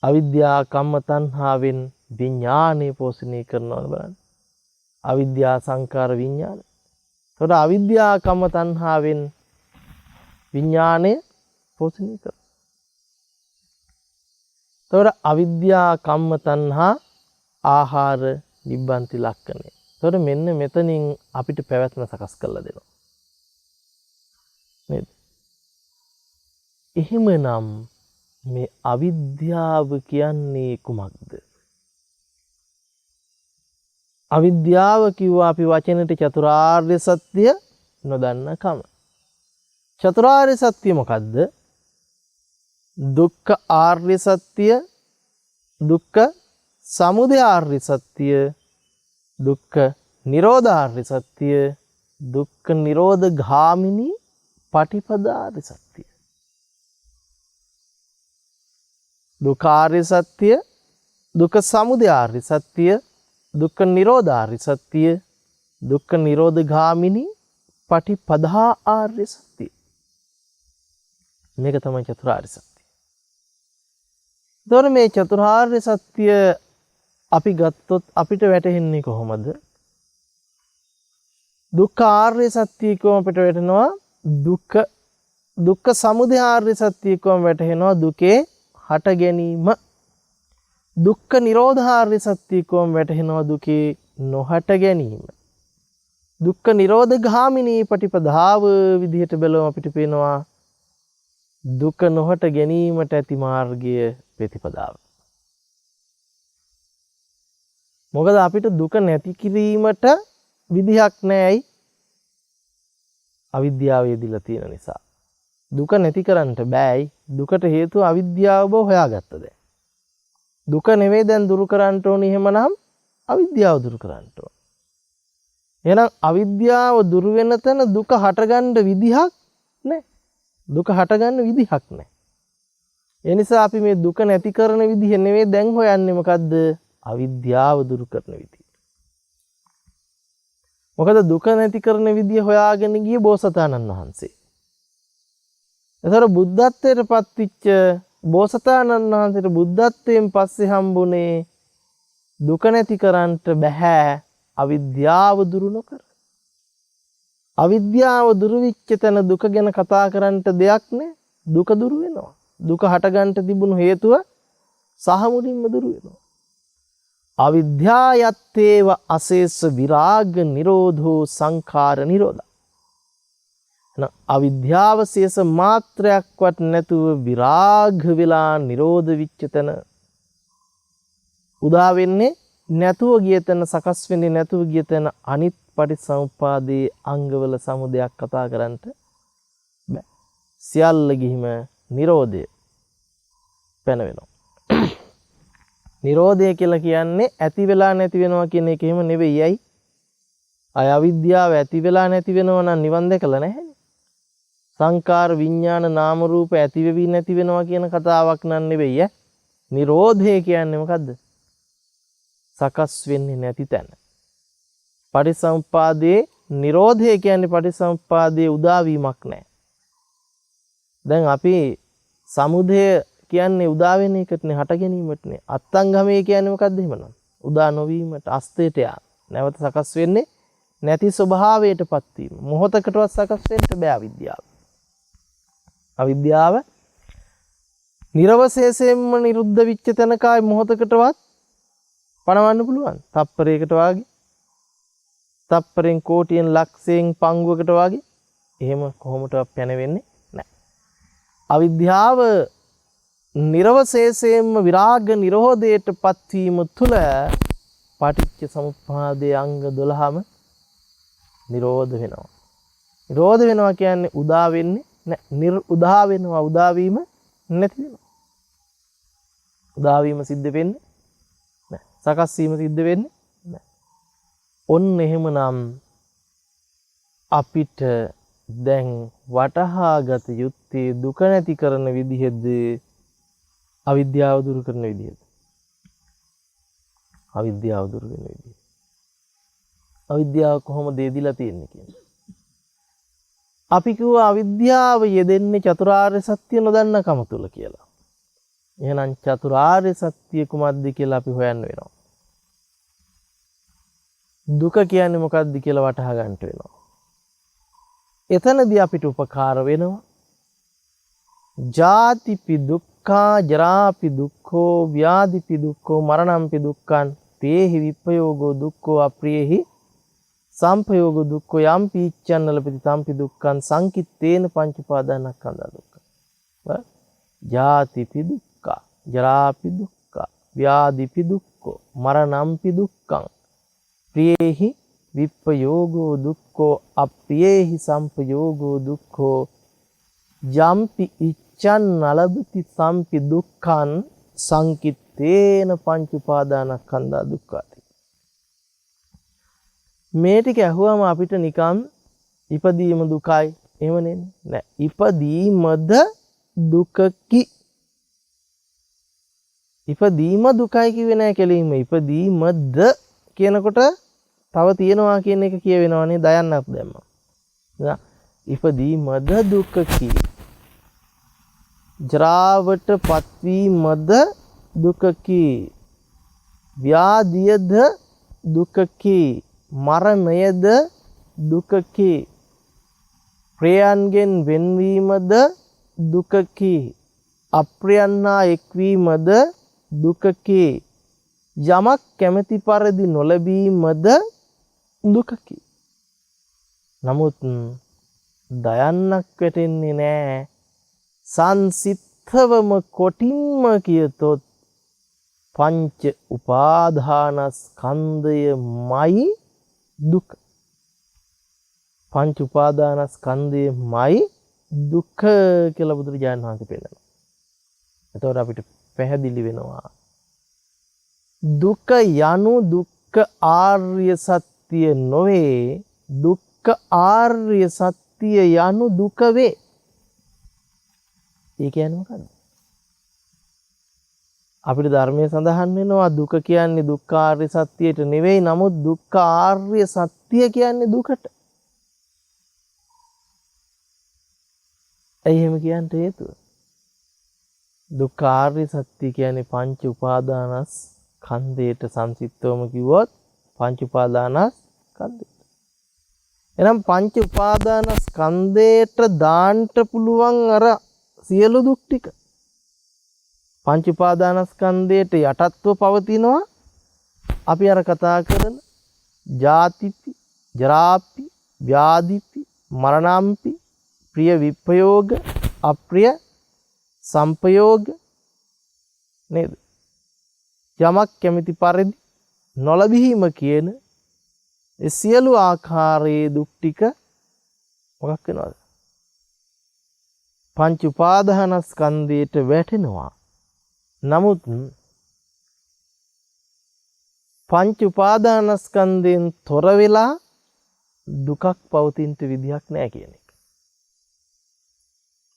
අවිද්‍යා කම්ම තණ්හාවෙන් විඥානය පෝෂණය කරනවා බලන්න. අවිද්‍යා සංකාර විඥාන. එතකොට අවිද්‍යා කම්ම තණ්හාවෙන් විඥානය පෝෂණය කරනවා. එතකොට අවිද්‍යා කම්ම තණ්හා ආහාර නිබ්බන්ති ලක්ෂණය. එතකොට මෙන්න මෙතනින් අපිට පැවැත්ම සකස් කරලා දෙනවා. නේද? එහෙමනම් මේ අවිද්‍යාව කියන්නේ කුමක්ද? අවිද්‍යාව කිව්වා අපි වචනෙට චතුරාර්ය සත්‍ය නොදන්නකම. චතුරාර්ය සත්‍ය මොකද්ද? දුක්ඛ ආර්ය සත්‍ය, දුක්ඛ සමුදය ආර්ය සත්‍ය, දුක්ඛ නිරෝධ ආර්ය සත්‍ය, දුක්ඛ නිරෝධ ගාමිනී පටිපදා ආර්ය සත්‍ය. දුක්ඛ ආර්ය සත්‍ය, දුක්ඛ සමුදය ආර්ය සත්‍ය, දුක්ඛ නිරෝධ ආර්ය සත්‍ය, දුක්ඛ නිරෝධ ගාමිනී පටිපදා ආර්ය සත්‍ය. මේක තමයි චතුරාර්ය සත්‍ය. එතකොට මේ චතුරාර්ය සත්‍ය අපි ගත්තොත් අපිට වැටහෙන්නේ කොහොමද? දුක්ඛ ආර්ය සත්‍ය කොහොම අපිට වැටෙනවා? දුක්ඛ සමුදය ආර්ය සත්‍ය කොහොම වැටහෙනවා? දුකේ හට ගැනීම. දුක්ඛ නිරෝධ ආර්ය සත්‍ය කොහොම වැටහෙනවා? දුකේ නොහට ගැනීම. දුක්ඛ නිරෝධ ගාමිනී පටිපදාව විදිහට බලව අපිට පේනවා දුක නොහට ගැනීමට ඇති මාර්ගය ප්‍රතිපදාව. මොකද අපිට දුක නැති කිරීමට විදිහක් නැහැයි අවිද්‍යාව යෙදිලා තියෙන නිසා. දුක නැති කරන්න බෑයි. දුකට හේතුව අවිද්‍යාව බව හොයාගත්ත දැන්. දුක නෙවෙයි දැන් දුරු කරන්න ඕනේ. එහෙමනම් අවිද්‍යාව දුරු කරන්න ඕනේ. එහෙනම් අවිද්‍යාව දුරු වෙන තැන දුක හටගන්න විදිහක් නැහැ. දුක හටගන්න විදිහක් නැහැ. ඒ නිසා අපි මේ දුක නැති කරන විදිහ නෙවෙයි දැන් හොයන්නේ. මොකද්ද? අවිද්‍යාව දුරු කරන විදිහ. මොකද දුක නැති කරන විදිය හොයාගෙන ගිය බෝසතාණන් වහන්සේ. ඒතර බුද්ධත්වයට පත්විච්ච බෝසතාණන් වහන්සේට බුද්ධත්වයෙන් පස්සේ හම්බුනේ දුක නැති කරන්නට බෑ අවිද්‍යාව දුරු නොකර. අවිද්‍යාව දුරු වෙච්ච තැන දුක ගැන කතා කරන්නට දෙයක් නෑ. දුක දුරු වෙනවා. දුක හටගන්න තිබුණු හේතුව සහ මුලින්ම දුරු වෙනවා. අවිද්‍යායත්තේව අශේෂ විරාග නිරෝධෝ සංඛාර නිරෝධා. අවිද්‍යාව ශේෂ මාත්‍රයක්වත් නැතුව විරාග වෙලා නිරෝධ විච්ච තැන උදා වෙන්නේ නැතුව ගිය තැන, සකස් වෙන්නේ නැතුව ගිය තැන අනිත් පටිච්චසමුප්පාදයේ අංගවල සමුදයක් කතා කරන්නට බෑ. සියල්ල ගිහිම නිරෝධය පැන වෙනවා. නිරෝධය කියලා කියන්නේ ඇති වෙලා නැති වෙනවා කියන එක එහෙම නෙවෙයි. අය අවිද්‍යාව ඇති වෙලා නැති වෙනවා නම් නිවන් දැකලා නැහැ. සංකාර විඥාන නාම රූප ඇති වෙවි නැති වෙනවා කියන කතාවක් නන් නෙවෙයි. නිරෝධය කියන්නේ මොකද්ද? සකස් වෙන්නේ නැති තැන. පටිසම්පාදයේ නිරෝධය කියන්නේ පටිසම්පාදයේ උදාවීමක් නැහැ. දැන් අපි සමුදය කියන්නේ උදා වෙන එකටනේ, හට ගැනීමටනේ. අත්ංගමයේ කියන්නේ මොකද්ද එහෙමනම්? උදා නොවීමට, අස්තේට යා. නැවත සකස් වෙන්නේ නැති ස්වභාවයටපත් වීම. මොහොතකටවත් සකස් වෙන්න බෑ අවිද්‍යාව. අවිද්‍යාව නිර්වශේෂයෙන්ම නිරුද්ධ විච්ච තැනකයි මොහොතකටවත් පණවන්න පුළුවන්. තප්පරයකට වාගේ. තප්පරෙන් කෝටියෙන් ලක්ෂයෙන් පංගුවකට වාගේ. එහෙම කොහොමදවත් පැනවෙන්නේ නැහැ. අවිද්‍යාව නිර්වශේෂයෙන්ම විරාග නිරෝධයට පත්වීම තුළ පටිච්ච සමුප්පාදයේ අංග 12ම නිරෝධ වෙනවා. නිරෝධ වෙනවා කියන්නේ උදා වෙන්නේ නැහැ. උදා වෙනවා, උදා වීම නැති වෙනවා. උදා වීම සිද්ධ වෙන්නේ නැහැ. සකස් වීම සිද්ධ වෙන්නේ නැහැ. ඔන්න එහෙමනම් අපිට දැන් වටහා ගත යුත්තේ දුක නැති කරන විදිහද අවිද්‍යාව දුරු කරන විදිහද? අවිද්‍යාව දුරු වෙන විදිහ. අවිද්‍යාව කොහොමද දෙදිලා තියෙන්නේ කියන්නේ. අපි කිව්වා අවිද්‍යාව යෙදෙන්නේ චතුරාර්ය සත්‍ය නොදන්නකම තුල කියලා. එහෙනම් චතුරාර්ය සත්‍ය කුමක්ද කියලා අපි හොයන්න වෙනවා. දුක කියන්නේ මොකක්ද කියලා වටහා ගන්න වෙනවා. එතනදී අපිට උපකාර වෙනවා. ජාතිපි දුක්ඛා ජරාපි දුක්ඛෝ ව්‍යාධිපි දුක්ඛෝ මරණම්පි දුක්ඛං තේහි විප්පයෝගෝ දුක්ඛෝ අප්‍රියේහි සම්පයෝගෝ දුක්ඛෝ යම්පි ඉච්ඡන්න ලපති තම්පි දුක්ඛං සංකිට්ඨේන පංච උපාදානස්කන්ධ දුක්ඛ. ජාතිපි දුක්ඛා ජරාපි දුක්ඛා ව්‍යාධිපි දුක්ඛෝ මරණම්පි දුක්ඛං ප්‍රියේහි විප්පයෝගෝ දුක්ඛෝ අප්‍රියේහි සම්පයෝගෝ දුක්ඛෝ යම්පි ඉච්ඡන් නලබති සම්පි දුක්ඛං සංකිට්ඨේන පංච උපාදානස්කන්ධ දුක්ඛති. මේ ටික ඇහුවම අපිට නිකන් ඉපදීම දුකයි එහෙම නෑ. ඉපදීමද දුකකි. ඉපදීම දුකයි කිව්වේ නෑ කෙලින්ම. ඉපදීමද කියනකොට තව තියනවා කියන එක කියවෙනවනේ දයන්නත් දැම්මා. ඉපදීමද දුකකි. ජරාවට පත්වීමද දුකකි. ව්‍යාධියද දුකකි. මරණයද දුකකි. ප්‍රියයන්ගෙන් වෙන්වීමද දුකකි. අප්‍රියන්හා එක්වීමද දුකකි. යමක් කැමැති පරිදි නොලැබීමද දුකකි. නමුත් දයන්නක් වැටෙන්නේ නෑ. සංසිද්ධවම කොටින්ම කියතොත් පංච උපාදානස්කන්ධයමයි දුක. පංච උපාදානස්කන්ධයමයි දුක කියලා බුදුරජාණන් වහන්සේ පෙන්නනවා. එතකොට අපිට පැහැදිලි වෙනවා දුක යනු දුක්ඛ ආර්ය සත්‍ය නොවේ. දුක්ඛ ආර්ය සත්‍ය යනු දුක වේ. ඒ කියන්නේ මොකද්ද? අපිට ධර්මයේ සඳහන් වෙනවා දුක කියන්නේ දුක්ඛ ආර්ය සත්‍යයට නෙවෙයි. නමුත් දුක්ඛ ආර්ය සත්‍ය කියන්නේ දුකට. ඇයි එහෙම කියන්න හේතුව? දුක්ඛ ආර්ය සත්‍ය කියන්නේ පංච උපාදානස්කන්ධයට සංසිද්ධවම කිව්වොත් පංච උපාදානස්කන්ධයට. එහෙනම් පංච උපාදානස්කන්ධයට දාන්න පුළුවන් අර සියලු දුක් ටික පංච උපාදානස්කන්ධයට යටත්ව පවතිනවා. අපි අර කතා කරන ජාතිපි ජරාපි ව්‍යාධිපි මරණම්පි ප්‍රිය විප්පයෝග අප්‍රිය සම්පයෝග නේද? යමක් කැමැති පරිදි නොලැබීම කියන ඒ සියලු ආකාරයේ දුක් ටික මොකක් වෙනවද? පංච උපාදානස්කන්ධයට වැටෙනවා. නමුත් පංච උපාදානස්කන්ධයෙන් තොර වෙලා දුකක් පවතින විදිහක් නැහැ කියන එක.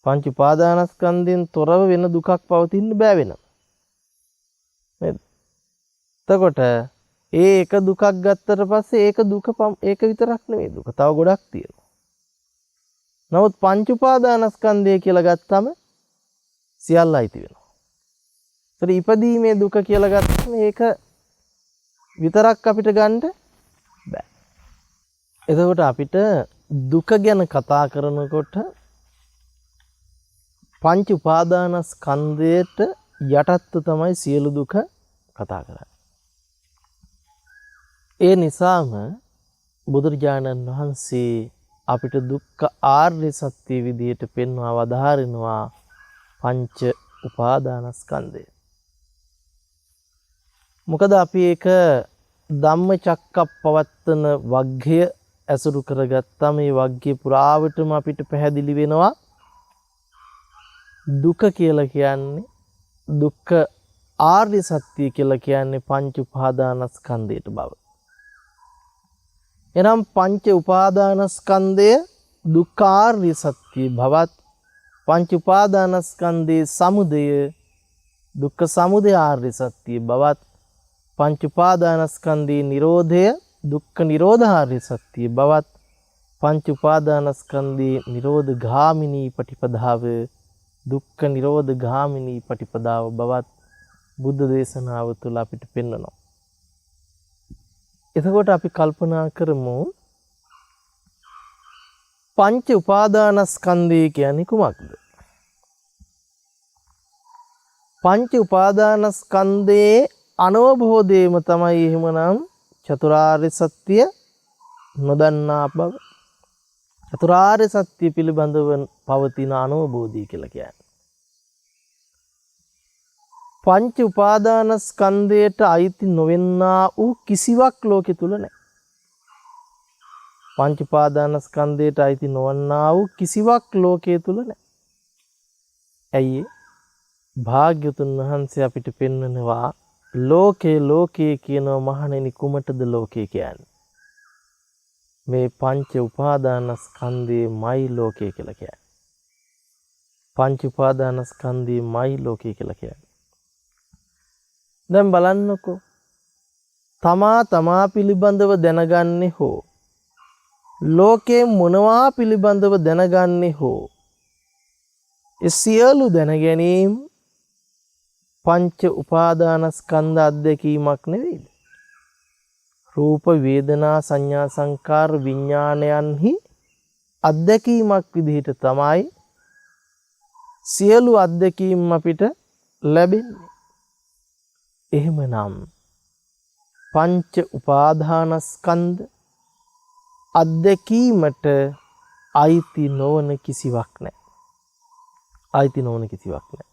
පංච උපාදානස්කන්ධයෙන් තොරව වෙන දුකක් පවතින්න බෑ වෙනවා. නේද? එතකොට ඒක දුකක් ගත්තට පස්සේ ඒක විතරක් නෙවෙයි දුක. තව ගොඩක් තියෙනවා. නමුත් පංච උපාදානස්කන්ධය කියලා ගත්තම සියල්ල අයිති වෙනවා. ඒතර ඉපදීමේ දුක කියලා ගත්තම ඒක විතරක් අපිට ගන්න බෑ. එතකොට අපිට දුක ගැන කතා කරනකොට පංච උපාදානස්කන්ධයට යටත්ව තමයි සියලු දුක කතා කරන්නේ. ඒ නිසාම බුදුරජාණන් වහන්සේ අපිට දුක්ඛ ආර්ය සත්‍ය විදියට පෙන්වා වදාහරිනවා පංච උපාදානස්කන්ධය. මොකද අපි ඒක ධම්මචක්කප්පවත්තන වග්ගය ඇසුරු කරගත්තා. මේ වග්ගය පුරාවටම අපිට පැහැදිලි වෙනවා දුක කියලා කියන්නේ දුක්ඛ ආර්ය සත්‍ය කියලා කියන්නේ පංච උපාදානස්කන්ධයට බව. එනම් පංච උපාදානස්කන්ධය දුක්ඛ ආර්ය සත්‍ය භවත් පංච උපාදානස්කන්ධයේ සමුදය දුක්ඛ සමුදය ආර්ය සත්‍ය භවත් පංච උපාදානස්කන්ධයේ නිරෝධය දුක්ඛ නිරෝධාර්ය සත්‍ය බවත් පංච උපාදානස්කන්ධේ නිරෝධ ගාමිනී පටිපදාව දුක්ඛ නිරෝධ ගාමිනී පටිපදාව බවත් බුද්ධ දේශනාව තුළ අපිට පෙන්වනවා. එතකොට අපි කල්පනා කරමු පංච උපාදානස්කන්ධය කියන්නේ කුමක්ද? පංච උපාදානස්කන්ධයේ අනවබෝධයම තමයි එහෙමනම් චතුරාර්ය සත්‍ය නොදන්නා බව. චතුරාර්ය සත්‍ය පිළිබඳව පවතින අනවබෝධය කියලා කියන්නේ. පංච උපාදානස්කන්ධයට අයිති නොවෙන්නා වූ කිසිවක් ලෝකෙ තුල නැහැ. පංච උපාදානස්කන්ධයට අයිති නොවන්නා වූ කිසිවක් ලෝකයේ තුල නැහැ. ඇයි ඒ? භාග්‍යවතුන් වහන්සේ අපිට පෙන්වනවා ලෝකේ කියනවා මහණෙනි කුමටද ලෝකේ කියන්නේ? මේ පංච උපාදානස්කන්ධයමයි ලෝකය කියලා කියන්නේ. පංච උපාදානස්කන්ධයමයි ලෝකය කියලා කියන්නේ. දැන් බලන්නකෝ තමා පිළිබඳව දැනගන්නේ හෝ ලෝකේ මොනවා පිළිබඳව දැනගන්නේ හෝ ඒ සියලු දැන ගැනීම පංච උපාදානස්කන්ධ අධ්‍යක්ීමක් නෙවෙයිද? රූප වේදනා සංඥා සංකාර විඥානයන්හි අධ්‍යක්ීමක් විදිහට තමයි සියලු අධ්‍යක්ීම් අපිට ලැබෙන්නේ. එහෙමනම් පංච උපාදානස්කන්ධ අධ්‍යක්ීමට අයිති නොවන කිසිවක් නැහැ. අයිති නොවන කිසිවක් නැහැ.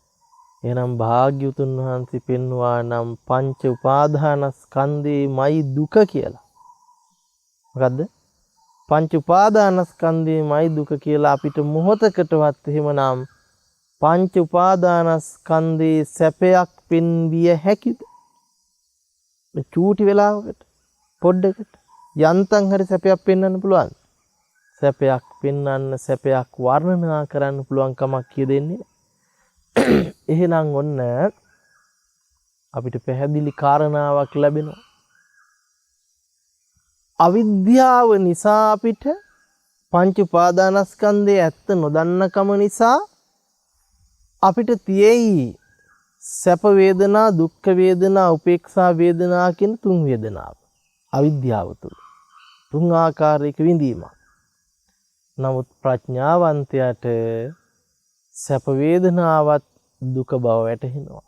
එහෙනම් භාග්‍යවතුන් වහන්සේ පෙන්වුවා නම් පංච උපාදානස්කන්ධේමයි දුක කියලා. මොකද්ද? පංච උපාදානස්කන්ධේමයි දුක කියලා අපිට මොහොතකටවත් එහෙමනම් පංච උපාදානස්කන්ධේ සැපයක් පෙන්විය හැකිද? මේ චූටි වෙලාවකට පොඩ්ඩකට යන්තම් හරි සැපයක් පෙන්වන්න පුළුවන්. සැපයක් පෙන්වන්න සැපයක් වර්ණනා කරන්න පුළුවන් කමක් කියෙදෙන්නේ නැහැ. එහෙනම් ඔන්න අපිට පැහැදිලි කාරණාවක් ලැබෙනවා. අවිද්‍යාව නිසා අපිට පංච උපාදානස්කන්ධයේ ඇත්ත නොදන්නකම නිසා අපිට තියෙයි සැප වේදනා, දුක්ඛ වේදනා, උපේක්ෂා වේදනා කියන තුන් වේදනාව. අවිද්‍යාව තුළ තුන් ආකාරයක විඳීමක්. නමුත් ප්‍රඥාවන්තයාට සැප වේදනාවත් දුක බව වැටහෙනවා.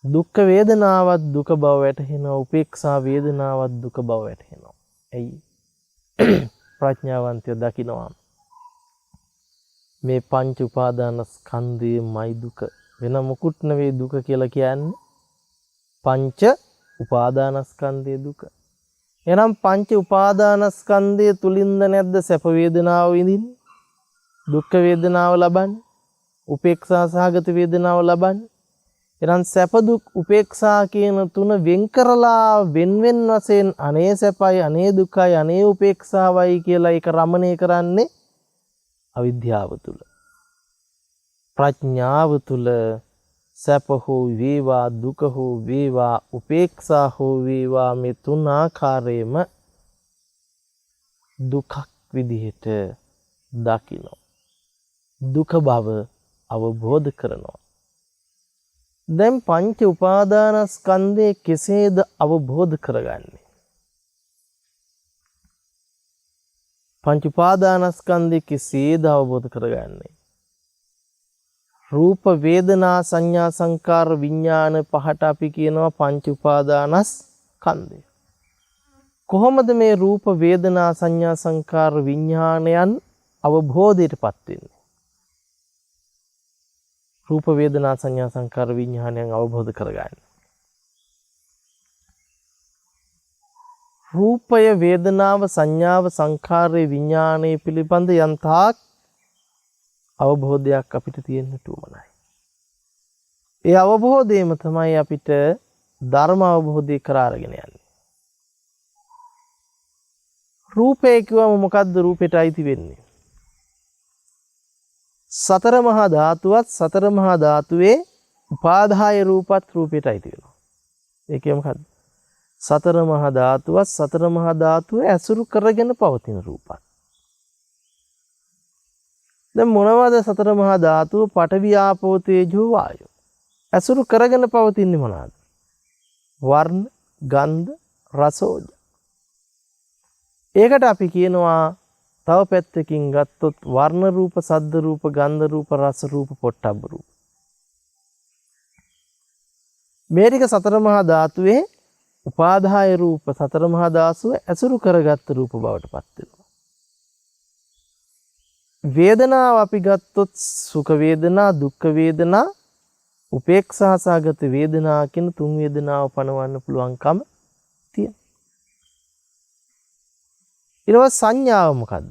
දුක්ඛ වේදනාවත් දුක බව වැටහෙනවා. උපේක්ෂා වේදනාවත් දුක බව වැටහෙනවා. ඇයි? ප්‍රඥාවන්තය දකිනවා මේ පංච උපාදානස්කන්ධයමයි දුක. වෙන මොකුත් නෙවෙයි දුක කියලා කියන්නේ. පංච උපාදානස්කන්ධයේ දුක. එහෙනම් පංච උපාදානස්කන්ධය තුලින්ද නැද්ද සැප වේදනාව විඳින්නේ? දුක්ඛ වේදනාව ලබන්නේ? උපේක්ෂා සහගත වේදනාව ලබන්නේ? එහෙනම් සැප දුක් උපේක්ෂා කියන තුන වෙන් කරලා වෙන් වශයෙන් අනේ සැපයි අනේ දුකයි අනේ උපේක්ෂාවයි කියලා ඒක රමණය කරන්නේ අවිද්‍යාව තුල. ප්‍රඥාව තුල සැප හෝ වේවා දුක හෝ වේවා උපේක්ෂා හෝ වේවා මේ තුන් ආකාරයෙන්ම දුකක් විදිහට දකිනවා. දුක බව අවබෝධ කරනවා. දැන් පංච උපාදානස්කන්ධය කෙසේද අවබෝධ කරගන්නේ? පංච උපාදානස්කන්ධය කෙසේද අවබෝධ කරගන්නේ? රූප වේදනා සංඥා සංකාර විඥාන පහට අපි කියනවා පංච උපාදානස්කන්ධය. කොහොමද මේ රූප වේදනා සංඥා සංකාර විඥානයන් අවබෝධයටපත් වෙන්නේ? රූප වේදනා සංඥා සංකාර විඥානයන් අවබෝධ කරගන්න. රූපය වේදනාව සංඥාව සංකාරය විඥානය පිළිබඳ යන්තාක් අවබෝධයක් අපිට තියෙන්නට උවමනයි. ඒ අවබෝධයම තමයි අපිට ධර්ම අවබෝධය කරා අරගෙන යන්නේ. රූපය කියවම මොකද්ද රූපෙට අයිති වෙන්නේ? සතර මහා ධාතුවත් සතර මහා ධාතුවේ උපාදාය රූපත් රූපයට අයිති වෙනවා. ඒ කියන්නේ මොකද්ද? සතර මහා ධාතුවත් සතර මහා ධාතුව ඇසුරු කරගෙන පවතින රූපත්. දැන් මොනවද සතර මහා ධාතුව? පඨවි ආපෝ තේජෝ වායෝ. ඇසුරු කරගෙන පවතින්නේ මොනවාද? වර්ණ, ගන්ධ, රස, ඕජ. ඒකට අපි කියනවා තව පැත්තකින් ගත්තොත් වර්ණ රූප, සද්ද රූප, ගන්ධ රූප, රස රූප, පොට්ටබ්බ රූප. මේ ටික සතර මහා ධාතුවේ උපාදාය රූප, සතර මහා ධාතුව ඇසුරු කරගත් රූප බවට පත් වෙනවා. වේදනාව අපි ගත්තොත් සුඛ වේදනා, දුක්ඛ වේදනා, උපේක්ෂා සහගත වේදනා කියන තුන් වේදනාව පනවන්න පුළුවන්කම තියෙනවා. ඊළඟ සංඥාව මොකද්ද?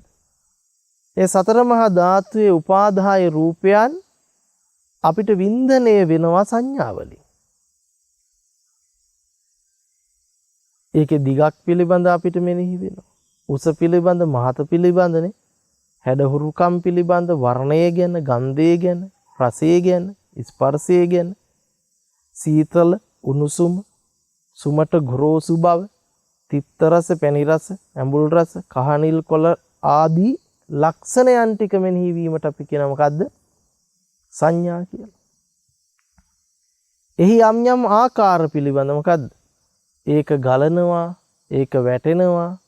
ඒ සතර මහා ධාතුවේ උපාදාය රූපයන් අපිට වින්දනය වෙනවා සංඥාවලින්. ඒකේ දිගක් පිළිබඳ අපිට මෙනෙහි වෙනවා. උස පිළිබඳ, මහත පිළිබඳනේ, හැඩහුරුකම් පිළිබඳ, වර්ණය ගැන, ගන්ධය ගැන, රසය ගැන, ස්පර්ශය ගැන, සීතල, උණුසුම, සුමට ගොරෝසු බව, තිත්ත රස, පැණි රස, ඇඹුල් රස, කහ නිල් කොළ ආදී ලක්ෂණයන් ටික මෙනෙහි වීමට අපි කියන මොකද්ද? සංඥා කියලා. එහි යම් යම් ආකාර පිළිබඳ මොකද්ද? ඒක ගලනවා, ඒක වැටෙනවා,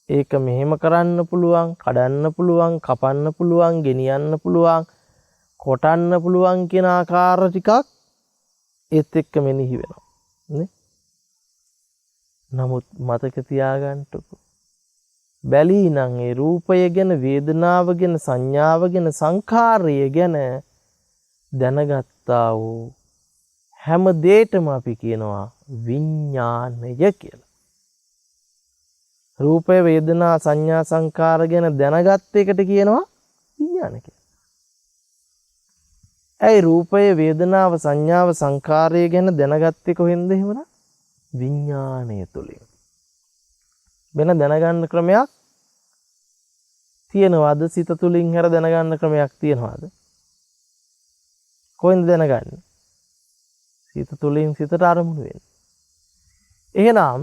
ඒක මෙහෙම කරන්න පුළුවන්, කඩන්න පුළුවන්, කපන්න පුළුවන්, ගෙනියන්න පුළුවන්, කොටන්න පුළුවන් කියන ආකාර ටිකක් ඒත් එක්ක මෙනෙහි වෙනවා නේ. නමුත් මතක තියාගන්නකො බැලී නම් ඒ රූපය ගැන, වේදනාව ගැන, සංඥාව ගැන, සංඛාරය ගැන දැනගත්තා වූ හැම දෙයකම අපි කියනවා විඥානය කියලා. රූපය, වේදනා, සංඥා, සංඛාර ගැන දැනගත් එකට කියනවා විඥාන කියලා. ඇයි රූපය, වේදනාව, සංඥාව, සංඛාරය ගැන දැනගත්තේ කොහෙන්ද එහෙමනම්? විඥානය තුලින්. වෙන දැනගන්න ක්‍රමයක් තියෙනවද? සිත තුලින් හැර දැනගන්න ක්‍රමයක් තියෙනවද? කොහෙන්ද දැනගන්නේ? සිත තුලින් සිතට අරමුණු වෙන්නේ. එහෙනම්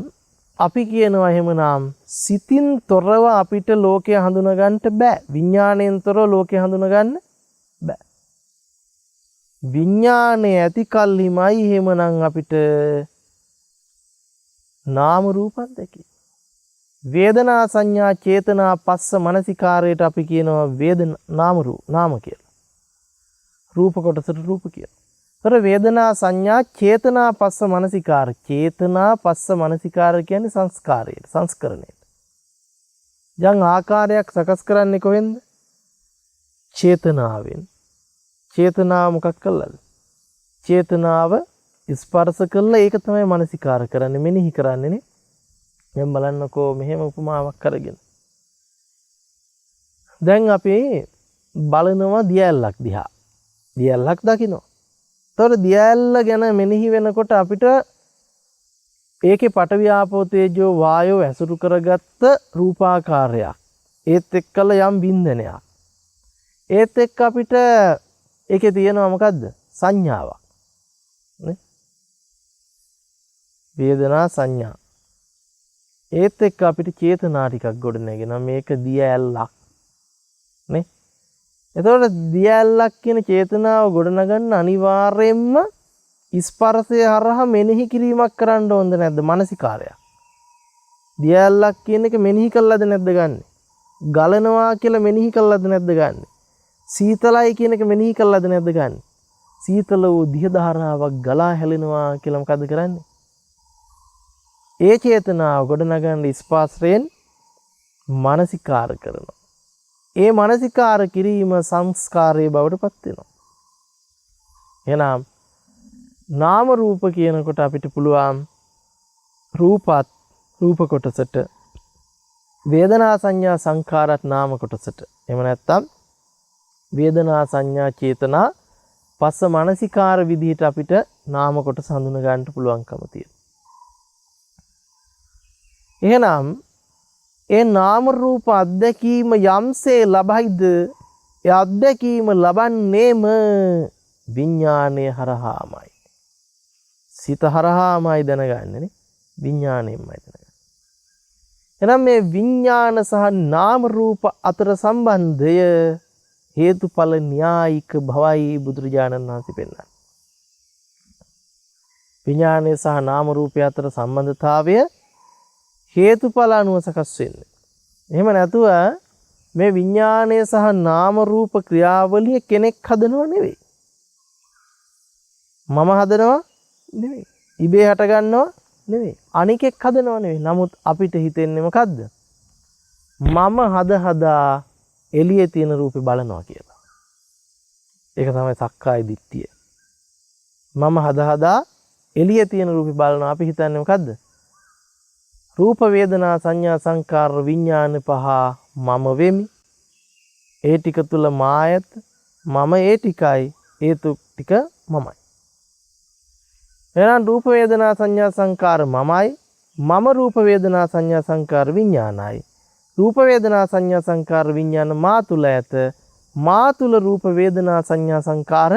අපි කියනවා එහෙමනම් සිතින් තොරව අපිට ලෝකය හඳුනා ගන්නට බෑ. විඥාණයෙන් තොරව ලෝකය හඳුනා ගන්න බෑ. විඥාණය ඇති කල්හිමයි එහෙමනම් අපිට නාම රූපත් දැකේ. වේදනා, සංඥා, චේතනා, පස්ස, මනසිකාරයට අපි කියනවා නාම කියලා. රූප කොටසට රූප කියලා. තොර වේදනා, සංඥා, චේතනා, පස්ස, මනසිකාර. චේතනා, පස්ස, මනසිකාර කියන්නේ සංස්කාරයට, සංස්කරණයට. යම් ආකාරයක් සකස් කරන්නේ කොහෙන්ද? චේතනාවෙන්. චේතනාව මොකක් කළාද? චේතනාව ස්පර්ශ කළා, ඒක තමයි මනසිකාර කරන්නේ, මෙනෙහි කරන්නේ නේ. දැන් බලන්නකෝ මෙහෙම උපමාවක් කරගෙන. දැන් අපි බලනවා දියැලක් දිහා. දියැලක් දකිනවා. තොර දියැල්ල ගැන මෙනෙහි වෙනකොට අපිට ඒකේ පඨවි ආපෝ තේජෝ වායෝ ඇසුරු කරගත්ත රූපාකාරයක්. ඒත් එක්කල යම් බින්දනයක්. ඒත් එක්ක අපිට ඒකේ තියෙනවා මොකද්ද? සංඥාවක්. නේ? වේදනා, සංඥා. ඒත් එක්ක අපිට චේතනා ටිකක් ගොඩ නැගෙනවා. මේක දියැලක්. නේ? එතකොට දියැලක් කියන චේතනාව ගොඩනගන්න අනිවාර්යයෙන්ම ස්පර්ශය හරහා මෙනෙහි කිරීමක් කරන්න ඕනද නැද්ද? මානසිකාරයක්. දියැලක් කියන එක මෙනෙහි කළාද නැද්ද ගන්නෙ? ගලනවා කියලා මෙනෙහි කළාද නැද්ද ගන්නෙ? සීතලයි කියන එක මෙනෙහි කළාද නැද්ද ගන්නෙ? සීතල වූ දිය ධාරාවක් ගලා හැලෙනවා කියලා මොකද්ද කරන්නේ? ඒ චේතනාව ගොඩනගන්න ස්පර්ශයෙන් මානසිකාර කරනවා. ඒ මානසිකාර කිරීම සංස්කාරයේ බවට පත් වෙනවා. එහෙනම් නාම රූප කියනකොට අපිට පුළුවන් රූපත් රූප කොටසට, වේදනා, සංඥා, සංඛාරත් නාම කොටසට. එහෙම නැත්නම් වේදනා, සංඥා, චේතනා, පස්ස, මානසිකාර විදිහට අපිට නාම කොටස හඳුනා ගන්න පුළුවන්කම තියෙනවා. එහෙනම් ඒ නාම රූප අධ්‍යක්ීම යම්සේ ලබයිද, ඒ අධ්‍යක්ීම ලබන්නේම විඥානය හරහාමයි. සිත හරහාමයි දැනගන්නේ නේ. විඥාණයෙන්මයි දැනගන්නේ. එහෙනම් මේ විඥාන සහ නාම රූප අතර සම්බන්ධය හේතුඵල න්‍යායික භවයි බුදුරජාණන් වහන්සේ පෙන්නන්නේ. විඥානයේ සහ නාම රූපය අතර සම්බන්ධතාවය හේතුඵල අනුව සකස් වෙන්නේ. එහෙම නැතුව මේ විඥානය සහ නාම රූප ක්‍රියාවලිය කෙනෙක් හදනව නෙවෙයි. මම හදනවා නෙවෙයි. ඉබේ හට ගන්නව නෙවෙයි. අනිකෙක් හදනව නෙවෙයි. නමුත් අපිට හිතෙන්නේ මොකද්ද? මම හදා එළියේ තියෙන රූපේ බලනවා කියලා. ඒක තමයි සක්කාය දිට්ඨිය. මම හදා එළියේ තියෙන රූපේ බලනවා. අපි හිතන්නේ මොකද්ද? රූප වේදනා සංඥා සංකාර විඥාන පහ මම වෙමි. ඒ ටික තුල මායත මම ඒ ටිකයි ඒ ටික මමයි. එහෙනම් රූප වේදනා සංඥා සංකාර මමයි. මම රූප වේදනා සංඥා සංකාර විඥානයි. රූප වේදනා සංඥා සංකාර විඥාන මා තුල ඇත. මා තුල රූප වේදනා සංඥා සංකාර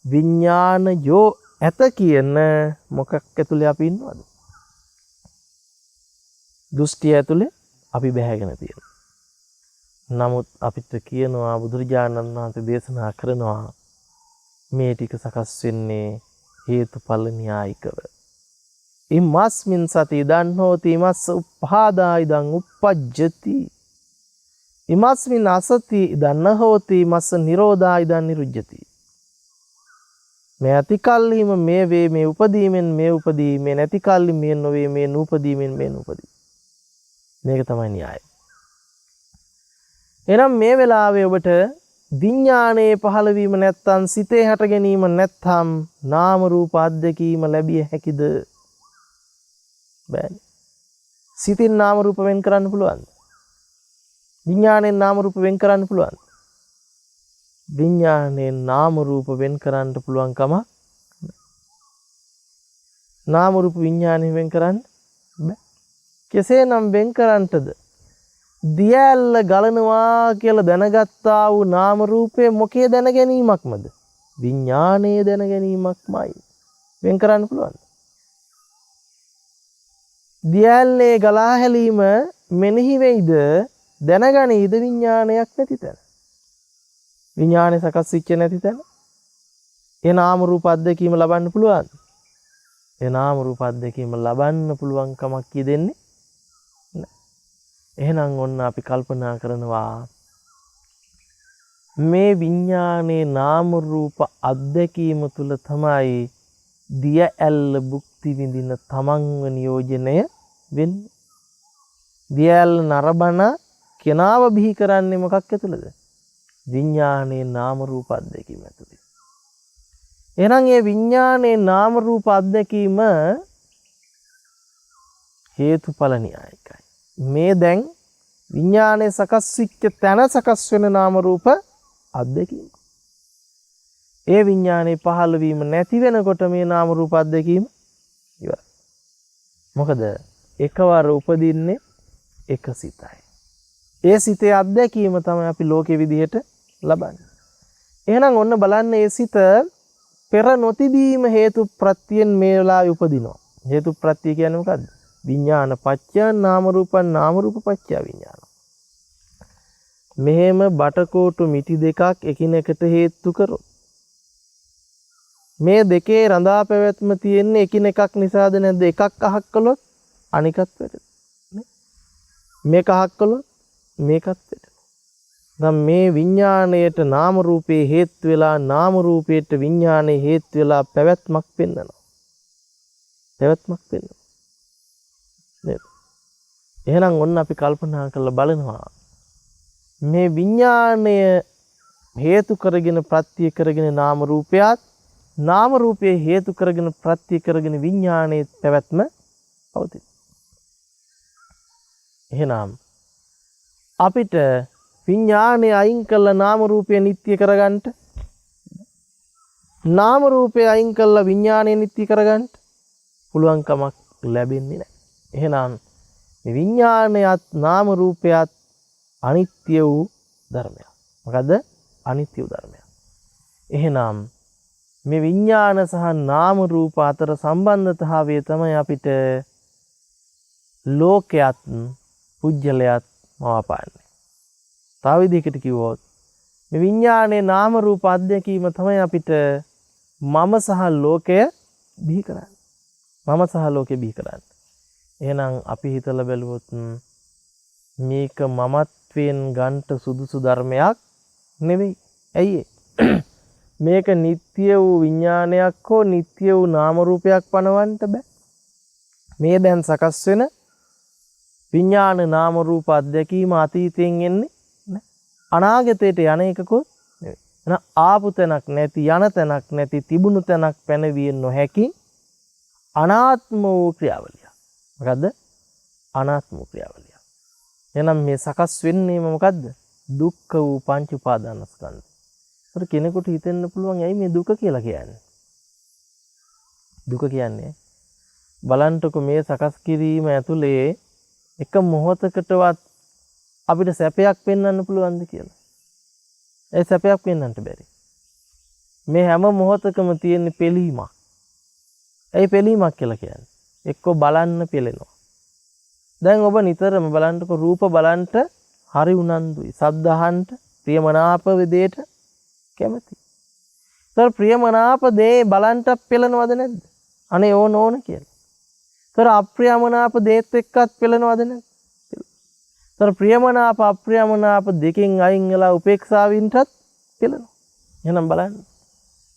විඥානයෝ ඇත කියන මොකක් ඇතුලේ අපි ඉන්නවද? දෘෂ්ටිය ඇතුලේ අපි බැහැගෙන තියෙනවා. නමුත් අපිට කියනවා බුදුරජාණන් වහන්සේ දේශනා කරනවා මේ ටික සකස් වෙන්නේ හේතුඵල න්‍යායිකව. ඉමස්මින් සති ඉදන් හෝති ඉමස්ස උප්පාදා ඉදන් උප්පජ්ජති. ඉමස්මින් අසති ඉදන් හෝති ඉමස්ස නිරෝධා ඉදන් නිරුජ්ජති. මේ ඇති කල්හිම මේ වේ මේ උපදීමෙන් මේ උපදී මේ නැති කල්හි මේ නොවේ මේ නූපදීමෙන් මේ නූපදී. මේක තමයි න්‍යායය. එහෙනම් මේ වෙලාවේ ඔබට විඥානයේ පහළවීම නැත්තම් සිතේ හට ගැනීම නැත්තම් නාම රූප අධ්‍යක්ීම ලැබිය හැකිද? බෑනේ. සිතින් නාම රූප වෙන් කරන්න පුළුවන්ද? විඥාණයෙන් නාම රූප වෙන් කරන්න පුළුවන්ද? විඥාණයෙන් නාම රූප වෙන් කරන්න පුළුවන් කම නාම රූප විඥාණයෙන් වෙන් කරන්න බෑ. කෙසේනම් වෙන් කරන්නටද? දියැල්ල ගලනවා කියලා දැනගත්තා වූ නාම රූපේ මොකේ දැන ගැනීමක්මද? විඥානයේ දැන ගැනීමක්මයි. වෙන් කරන්න පුළුවන්. දියැල්ලේ ගලා හැලීම මෙනෙහි වෙයිද? දැනගනීද විඥානයක් නැති තැන? විඥානේ සකස් වෙච්ච නැති තැන? ඒ නාම රූප අධ්‍යක්ීම ලබන්න පුළුවන්. ඒ නාම රූප අධ්‍යක්ීම ලබන්න පුළුවන් කමක් කියෙදෙන්නේ එහෙනම් ඔන්න අපි කල්පනා කරනවා මේ විඥානයේ නාම රූප අධ්‍යක්ීම තුල තමයි දිය ඇල්ල භුක්ති විඳින තමන්ව නියෝජනය වෙන්නේ. දිය ඇල්ල නරබන කෙනාව බිහි කරන්නේ මොකක් ඇතුළද? විඥානයේ නාම රූප අධ්‍යක්ීම ඇතුළේ. එහෙනම් මේ විඥානයේ නාම රූප අධ්‍යක්ීම හේතුඵල න්‍යායිකයි. මේ දැන් විඥානයේ සකස් වෙච්ච තැන සකස් වෙන නාම රූප අධ්‍යක්ීම. ඒ විඥානයේ පහළ වීම නැති වෙනකොට මේ නාම රූප අධ්‍යක්ීම ඉවරයි. මොකද එකවර උපදින්නේ එක සිතයි. ඒ සිතේ අධ්‍යක්ීම තමයි අපි ලෝකේ විදිහට ලබන්නේ. එහෙනම් ඔන්න බලන්න ඒ සිත පෙර නොතිබීම හේතු ප්‍රත්‍යයෙන් මේ වෙලාවේ උපදිනවා. හේතු ප්‍රත්‍ය කියන්නේ මොකද්ද? විඥාන පත්‍ය නාම රූපං නාම රූප පත්‍ය විඥාන. මෙහෙම බටකොටු මිටි දෙකක් එකිනෙකට හේතු කරොත් මේ දෙකේ රඳා පැවැත්ම තියෙන්නේ එකිනෙකක් නිසාද නැද්ද? එකක් අහක් කළොත් අනිකත් වැටෙනවා. මේක අහක් කළොත් මේකත් වැටෙනවා. දැන් මේ විඥාණයට නාම රූපේ හේතු වෙලා නාම රූපයට විඥානේ හේතු වෙලා පැවැත්මක් පෙන්වනවා. පැවැත්මක් පෙන්වනවා. නේද? එහෙනම් ඔන්න අපි කල්පනා කරලා බලනවා මේ විඥාණය හේතු කරගෙන ප්‍රත්‍ය කරගෙන නාම රූපයත් නාම රූපයේ හේතු කරගෙන ප්‍රත්‍ය කරගෙන විඥානයේ පැවැත්ම පවතී. එහෙනම් අපිට විඥානය අයින් කළා නාම රූපය නිට්ටය කරගන්න නාම රූපය අයින් කළා විඥානය නිට්ටය කරගන්න පුළුවන් කමක් ලැබෙන්නේ නැහැ. එහෙනම් මේ විඥානයත් නාම රූපයත් අනිත්‍ය වූ ධර්මයක්. මොකද අනිත්‍ය වූ ධර්මයක්. එහෙනම් මේ විඥාන සහ නාම රූප අතර සම්බන්ධතාවය තමයි අපිට ලෝකයත් පුජ්‍යලයත් මවාපාන්නේ. තව විදිහකට කිව්වොත් මේ විඥානයේ නාම රූප අධ්‍යක්ීම තමයි අපිට මම සහ ලෝකය බිහි කරන්නේ. මම සහ ලෝකය බිහි කරන්නේ. එහෙනම් අපි හිතලා බැලුවොත් මේක මමත්වයෙන් ගන්නට සුදුසු ධර්මයක් නෙවෙයි. ඇයි මේක නিত্য වූ විඥානයක් හෝ නিত্য වූ නාම රූපයක් පනවන්න බෑ. මේ දැන් සකස් වෙන විඥාන නාම රූප අධ්‍යක්ීම අතීතයෙන් එන්නේ නෑ. අනාගතයට යන එකකෝ නෙවෙයි. එහෙනම් ආපු තැනක් නැති යන තැනක් නැති තිබුණු තැනක් පැනවිය නොහැකි අනාත්ම වූ ක්‍රියාවලිය. මොකද්ද? අනාත්ම වූ ක්‍රියාවලිය. එහෙනම් මේ සකස් වෙන්නේම මොකද්ද? දුක්ඛ වූ පංච උපාදානස්කන්ධ. ඒතර කෙනෙකුට හිතෙන්න පුළුවන් ඇයි මේ දුක කියලා කියන්නේ? දුක කියන්නේ බලන්ටක මේ සකස් කිරීම ඇතුලේ එක මොහොතකටවත් අපිට සැපයක් පෙන්වන්න පුළුවන්ද කියලා? ඒ සැපයක් පෙන්වන්නට බැරි. මේ හැම මොහොතකම තියෙන පෙළීමක්. ඒ පෙළීමක් කියලා කියන්නේ එක්ක බලන්න පෙළෙනවා. දැන් ඔබ නිතරම බලන්නක රූප බලන්ට හරි උනන්දුයි. ශබ්ද අහන්න ප්‍රියමනාප විදියට කැමති. ඒතර ප්‍රියමනාප දේ බලන්ට පෙළනවද නැද්ද? අනේ ඕන කියලා. ඒතර අප්‍රියමනාප දේත් එක්කත් පෙළනවද නැද්ද? ඒතර ප්‍රියමනාප අප්‍රියමනාප දෙකෙන් අයින් වෙලා උපේක්ෂාවින්ටත් පෙළනවා. එහෙනම් බලන්න.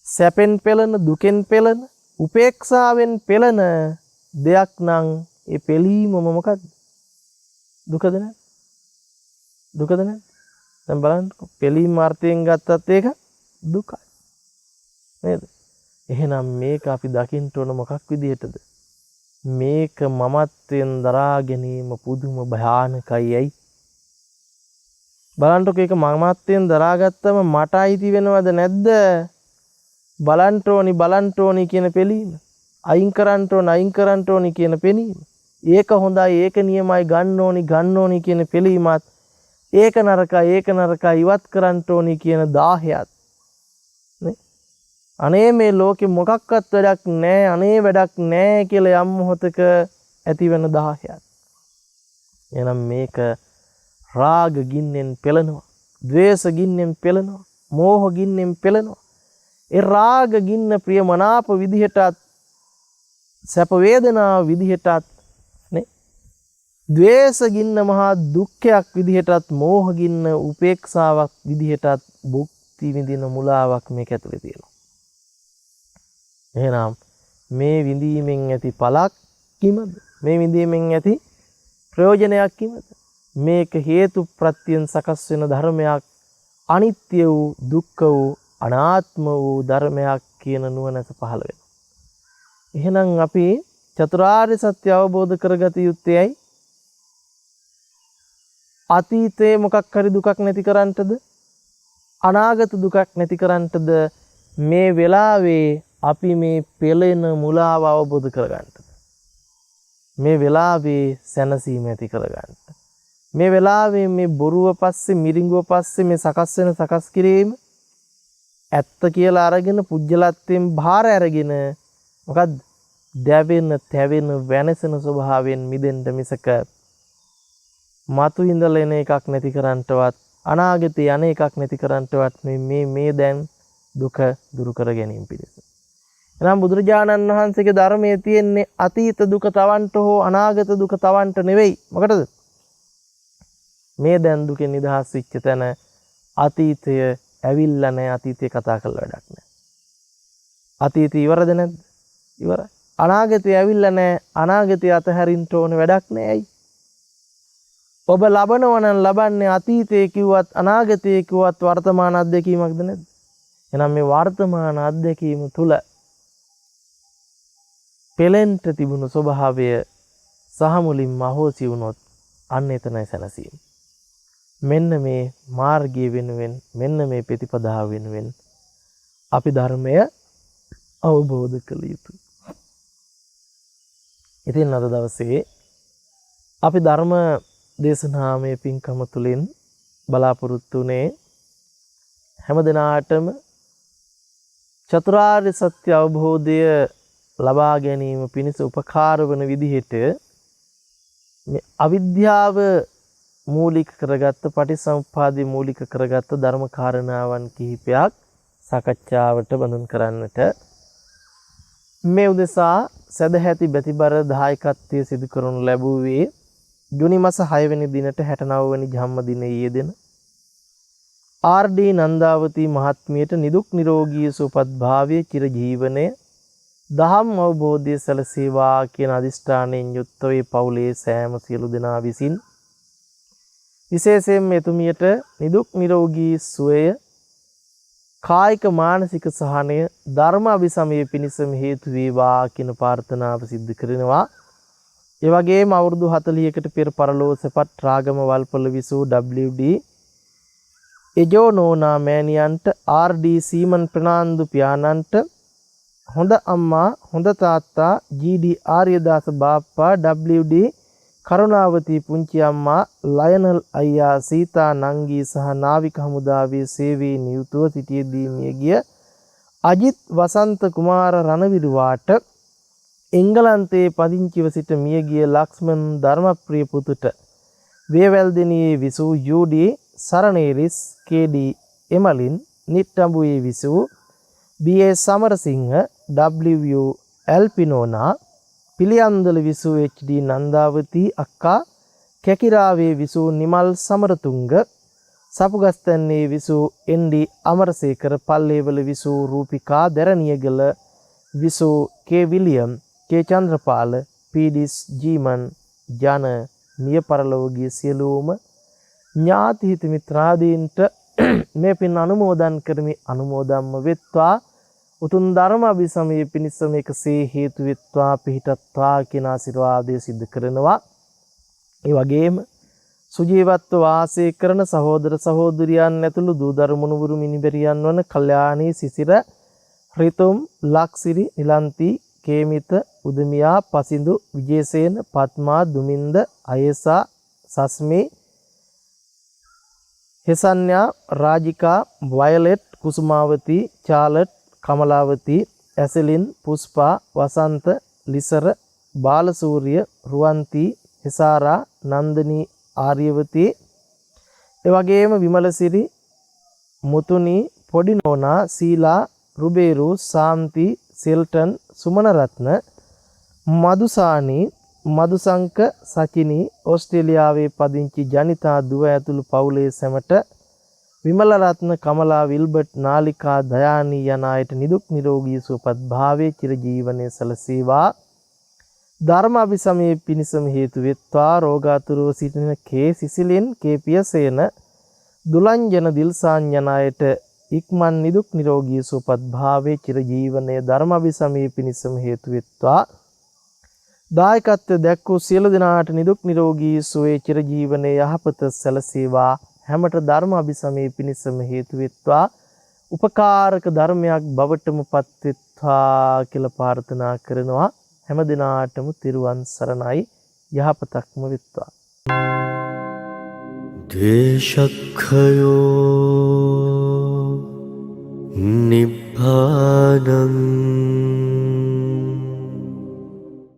සැපෙන් පෙළන, දුකෙන් පෙළන, උපේක්ෂාවෙන් පෙළන දෙයක් නම් ඒ පෙළීමම මොකද්ද? දුකද නැද්ද? දුකද නැද්ද? දැන් බලන්න පෙළීම අර්ථයෙන් ගත්තත් ඒක දුකයි. නේද? එහෙනම් මේක අපි දකින්න ඕන මොකක් විදිහටද? මේක මමත්වයෙන් දරා ගැනීම පුදුම භයානකයි. ඇයි? බලන්නකො ඒක මමත්වයෙන් දරාගත්තම මට අයිති වෙනවද නැද්ද? බලන්න ඕනි කියන පෙළීම. අයින් කරන්න ඕනි කියන පෙනීම. ඒක හොඳයි, ඒක නියමයි, ගන්න ඕනි කියන පෙළීමත් ඒක නරකයි ඉවත් කරන්න ඕනි කියන 10ත් නේ. අනේ මේ ලෝකෙ මොකක්වත් වැඩක් නැහැ, අනේ වැඩක් නැහැ කියලා යම් මොහොතක ඇති වෙන 10ත්. එහෙනම් මේක රාග ගින්නෙන් පෙළෙනවා, ද්වේෂ ගින්නෙන් පෙළෙනවා, මෝහ ගින්නෙන් පෙළෙනවා. ඒ රාග ගින්න ප්‍රියමනාප විදිහටත් සැප වේදනාව විදිහටත් නේ, ද්වේෂ ගින්න මහා දුක්ඛයක් විදිහටත්, මෝහ ගින්න උපේක්ෂාවක් විදිහටත් භුක්ති විඳින මුලාවක් මේක ඇතුලේ තියෙනවා. එහෙනම් මේ විඳීමෙන් ඇති පළක් කිමද? මේ විඳීමෙන් ඇති ප්‍රයෝජනයක් කිමද? මේක හේතු ප්‍රත්‍යයෙන් සකස් වෙන ධර්මයක්, අනිත්‍ය වූ, දුක්ඛ වූ, අනාත්ම වූ ධර්මයක් කියන නුවණස පහළ වෙනවා. එහෙනම් අපි චතුරාර්ය සත්‍ය අවබෝධ කරගත යුත්තේ ඇයි? අතීතේ මොකක් හරි දුකක් නැති කරන්නටද? අනාගත දුකක් නැති කරන්නටද? මේ වෙලාවේ අපි මේ පෙළෙන මුලාව අවබෝධ කරගන්නටද? මේ වෙලාවේ සැනසීම ඇති කරගන්නට. මේ වෙලාවේ මේ බොරුව පස්සේ, මිරිඟුව පස්සේ මේ සකස් වෙන සකස් කිරීම ඇත්ත කියලා අරගෙන පුජ්‍යලත්වයෙන් බාහිර අරගෙන මොකද්ද? දැවෙන, තැවෙන, වෙනසෙන ස්වභාවයෙන් මිදෙන්න මිසක මතු ඉඳලා එන එකක් නැති කරන්නටවත්, අනාගතේ යන එකක් නැති කරන්නටවත් මේ දැන් දුක දුරු කර ගැනීම පිණිස. එහෙනම් බුදුරජාණන් වහන්සේගේ ධර්මයේ තියෙන්නේ අතීත දුක තවන්ට හෝ අනාගත දුක තවන්ට නෙවෙයි. මොකටද? මේ දැන් දුකෙන් නිදහස් වෙච්ච තැන අතීතය ඇවිල්ලා නැහැ, අතීතේ කතා කරලා වැඩක් නැහැ. අතීතය ඉවරද නැද්ද? ඉවරයි. අනාගතය ඇවිල්ලා නැහැ, අනාගතය අතහැරින්න ඕන වැඩක් නැහැ. ඇයි? ඔබ ලබනවා නම් ලබන්නේ අතීතයේ කිව්වත් අනාගතයේ කිව්වත් වර්තමාන අත්දැකීමක්ද නැද්ද? එහෙනම් මේ වර්තමාන අත්දැකීම තුල පෙලෙන්ට තිබුණු ස්වභාවය සහ මුලින්ම අහෝසි වුණොත් අන්න එතනයි සැනසීම. මෙන්න මේ මාර්ගය වෙනුවෙන්, මෙන්න මේ ප්‍රතිපදාව වෙනුවෙන් අපි ධර්මය අවබෝධ කළ යුතුයි. ඉතින් අද දවසේ අපි ධර්ම දේශනාමය පින්කම තුළින් බලාපොරොත්තු වුණේ හැම දිනාටම චතුරාර්ය සත්‍ය අවබෝධය ලබා ගැනීම පිණිස උපකාර වන විදිහට මේ අවිද්‍යාව මූලික කරගත්ත පටිසමුප්පාදේ මූලික කරගත්ත ධර්ම කාරණාවන් කිහිපයක් සාකච්ඡාවට බඳුන් කරන්නට මේ උදෙසා සදැහැති බැතිබර දායකත්වයේ සිදු කරනු ලැබුවේ ජුනි මාස 6 වෙනි දිනට 69 වෙනි ජන්මදිනයේ යෙදෙන ආර්.ඩී. නන්දාවතී මහත්මියට නිදුක් නිරෝගී සුවපත් භාවයේ චිර ජීවනයේ දහම් අවබෝධය සැලසේවා කියන අදිෂ්ඨානයෙන් යුක්ත වේ පවුලේ සෑම සියලු දෙනා විසින් විශේෂයෙන් එතුමියට නිදුක් නිරෝගී සුවය කායික මානසික සහනය ධර්ම අභිසමය පිණිසම හේතු වේවා කියන ප්‍රාර්ථනාව සිදු කරනවා. ඒ වගේම අවුරුදු 40කට පෙර පරලෝව සැපත් රාගම වල්පොළ විසූ WD එජෝ නෝනා මෑණියන්ට ආර්.ඩී. සීමන් ප්‍රනාන්දු පියාණන්ට හොඳ අම්මා හොඳ තාත්තා ජී.ඩී. ආර්යදාස බාප්පා WD කරුණාවතී පුංචි අම්මා ලයනල් අයියා සීතා නංගී සහ නාවික හමුදාවේ සේවයේ නියුතුව සිටියේදී මියගිය අජිත් වසන්ත කුමාර රණවිරුවාට එංගලන්තයේ පදිංචිව සිට මියගිය ලක්ෂ්මන් ධර්මප්‍රිය පුතුට වේවැල්දෙනියේ විසූ යූ.ඩී. සරණේරිස් කේ.ඩී. එමලින් නිට්ටඹුවේ විසූ බී.ඒ. සමරසිංහ W.යු. ඇල්පිනෝනා පිළියන්දල විසූ එච්.ඩී. නන්දාවතී අක්කා කැකිරාවේ විසූ නිමල් සමරතුංග සපුගස්තැන්නේ විසූ එන්.ඩී. අමරසේකර පල්ලේවල විසූ රූපිකා දැරණියගල විසූ කේ. විලියම් කේ. චන්ද්‍රපාල පීඩිස් ජීමන් ජන මිය පරලොව ගිය සියලුම ඥාති හිත මිත්‍රාදීන්ට මේ පින් අනුමෝදන් කරමි අනුමෝදන්ම වෙත්වා උතුම් ධර්ම අභිසමයේ පිණිස මේකසේ හේතු වෙත්වා පිහිටත්වා කියන ආශිර්වාදය සිදු කරනවා. ඒ වගේම සුජීවත්ව වාසය කරන සහෝදර සහෝදරියන් ඇතුළු දූ දරුමුණුවරු මිනිබරියන් වන කල්යාණී සිසිර රිතුම් ලක්සිරි නිලන්ති කේමිත උදමියා පසිඳු විජේසේන පත්මා දුමින්ද අයසා සස්මේ හෙසන්‍යා රාජිකා වයලට් කුසුමාවතී චාලට් කමලාවතී ඇසලින් පුස්පා වසන්ත ලිසර බාලසූරිය රුවන්ති හිසාරා නන්දනී ආර්යවතී එවැගේම විමලසිරි මුතුනි පොඩි නෝනා සීලා රුබේරු සාම්ති සෙල්ටන් සුමනරත්න මදුසානි මදුසංක සචිනී ඕස්ට්‍රේලියාවේ පදිංචි ජනිතා දුව ඇතුළු පවුලේ සැමට විමලරත්න කමලා විල්බර්ට් නාලිකා දයානී යන අයට නිදුක් නිරෝගී සුවපත් භාවයේ චිරජීවනයේ සැලසේවා ධර්ම අභිසමයේ පිණිසම හේතු වෙත්වා රෝගාතුරව සිටින කේ සිසිලින් කේ පියසේන දුලංජන දිල්සාන් යන අයට ඉක්මන් නිදුක් නිරෝගී සුවපත් භාවයේ චිරජීවනයේ ධර්ම අභිසමයේ පිණිසම හේතු වෙත්වා දායකත්වය දැක්වූ සියලු දෙනාට නිදුක් නිරෝගී සුවයේ චිරජීවනයේ යහපත සැලසේවා හැමත ධර්ම අභිසමයේ පිණිසම හේතු වෙත්වා උපකාරක ධර්මයක් බවටම පත් වෙත්වා කියලා ප්‍රාර්ථනා කරනවා හැම දිනාටම තිරුවන් සරණයි යහපතක්ම වෙත්වා දේශක්ඛයෝ නිබ්බානං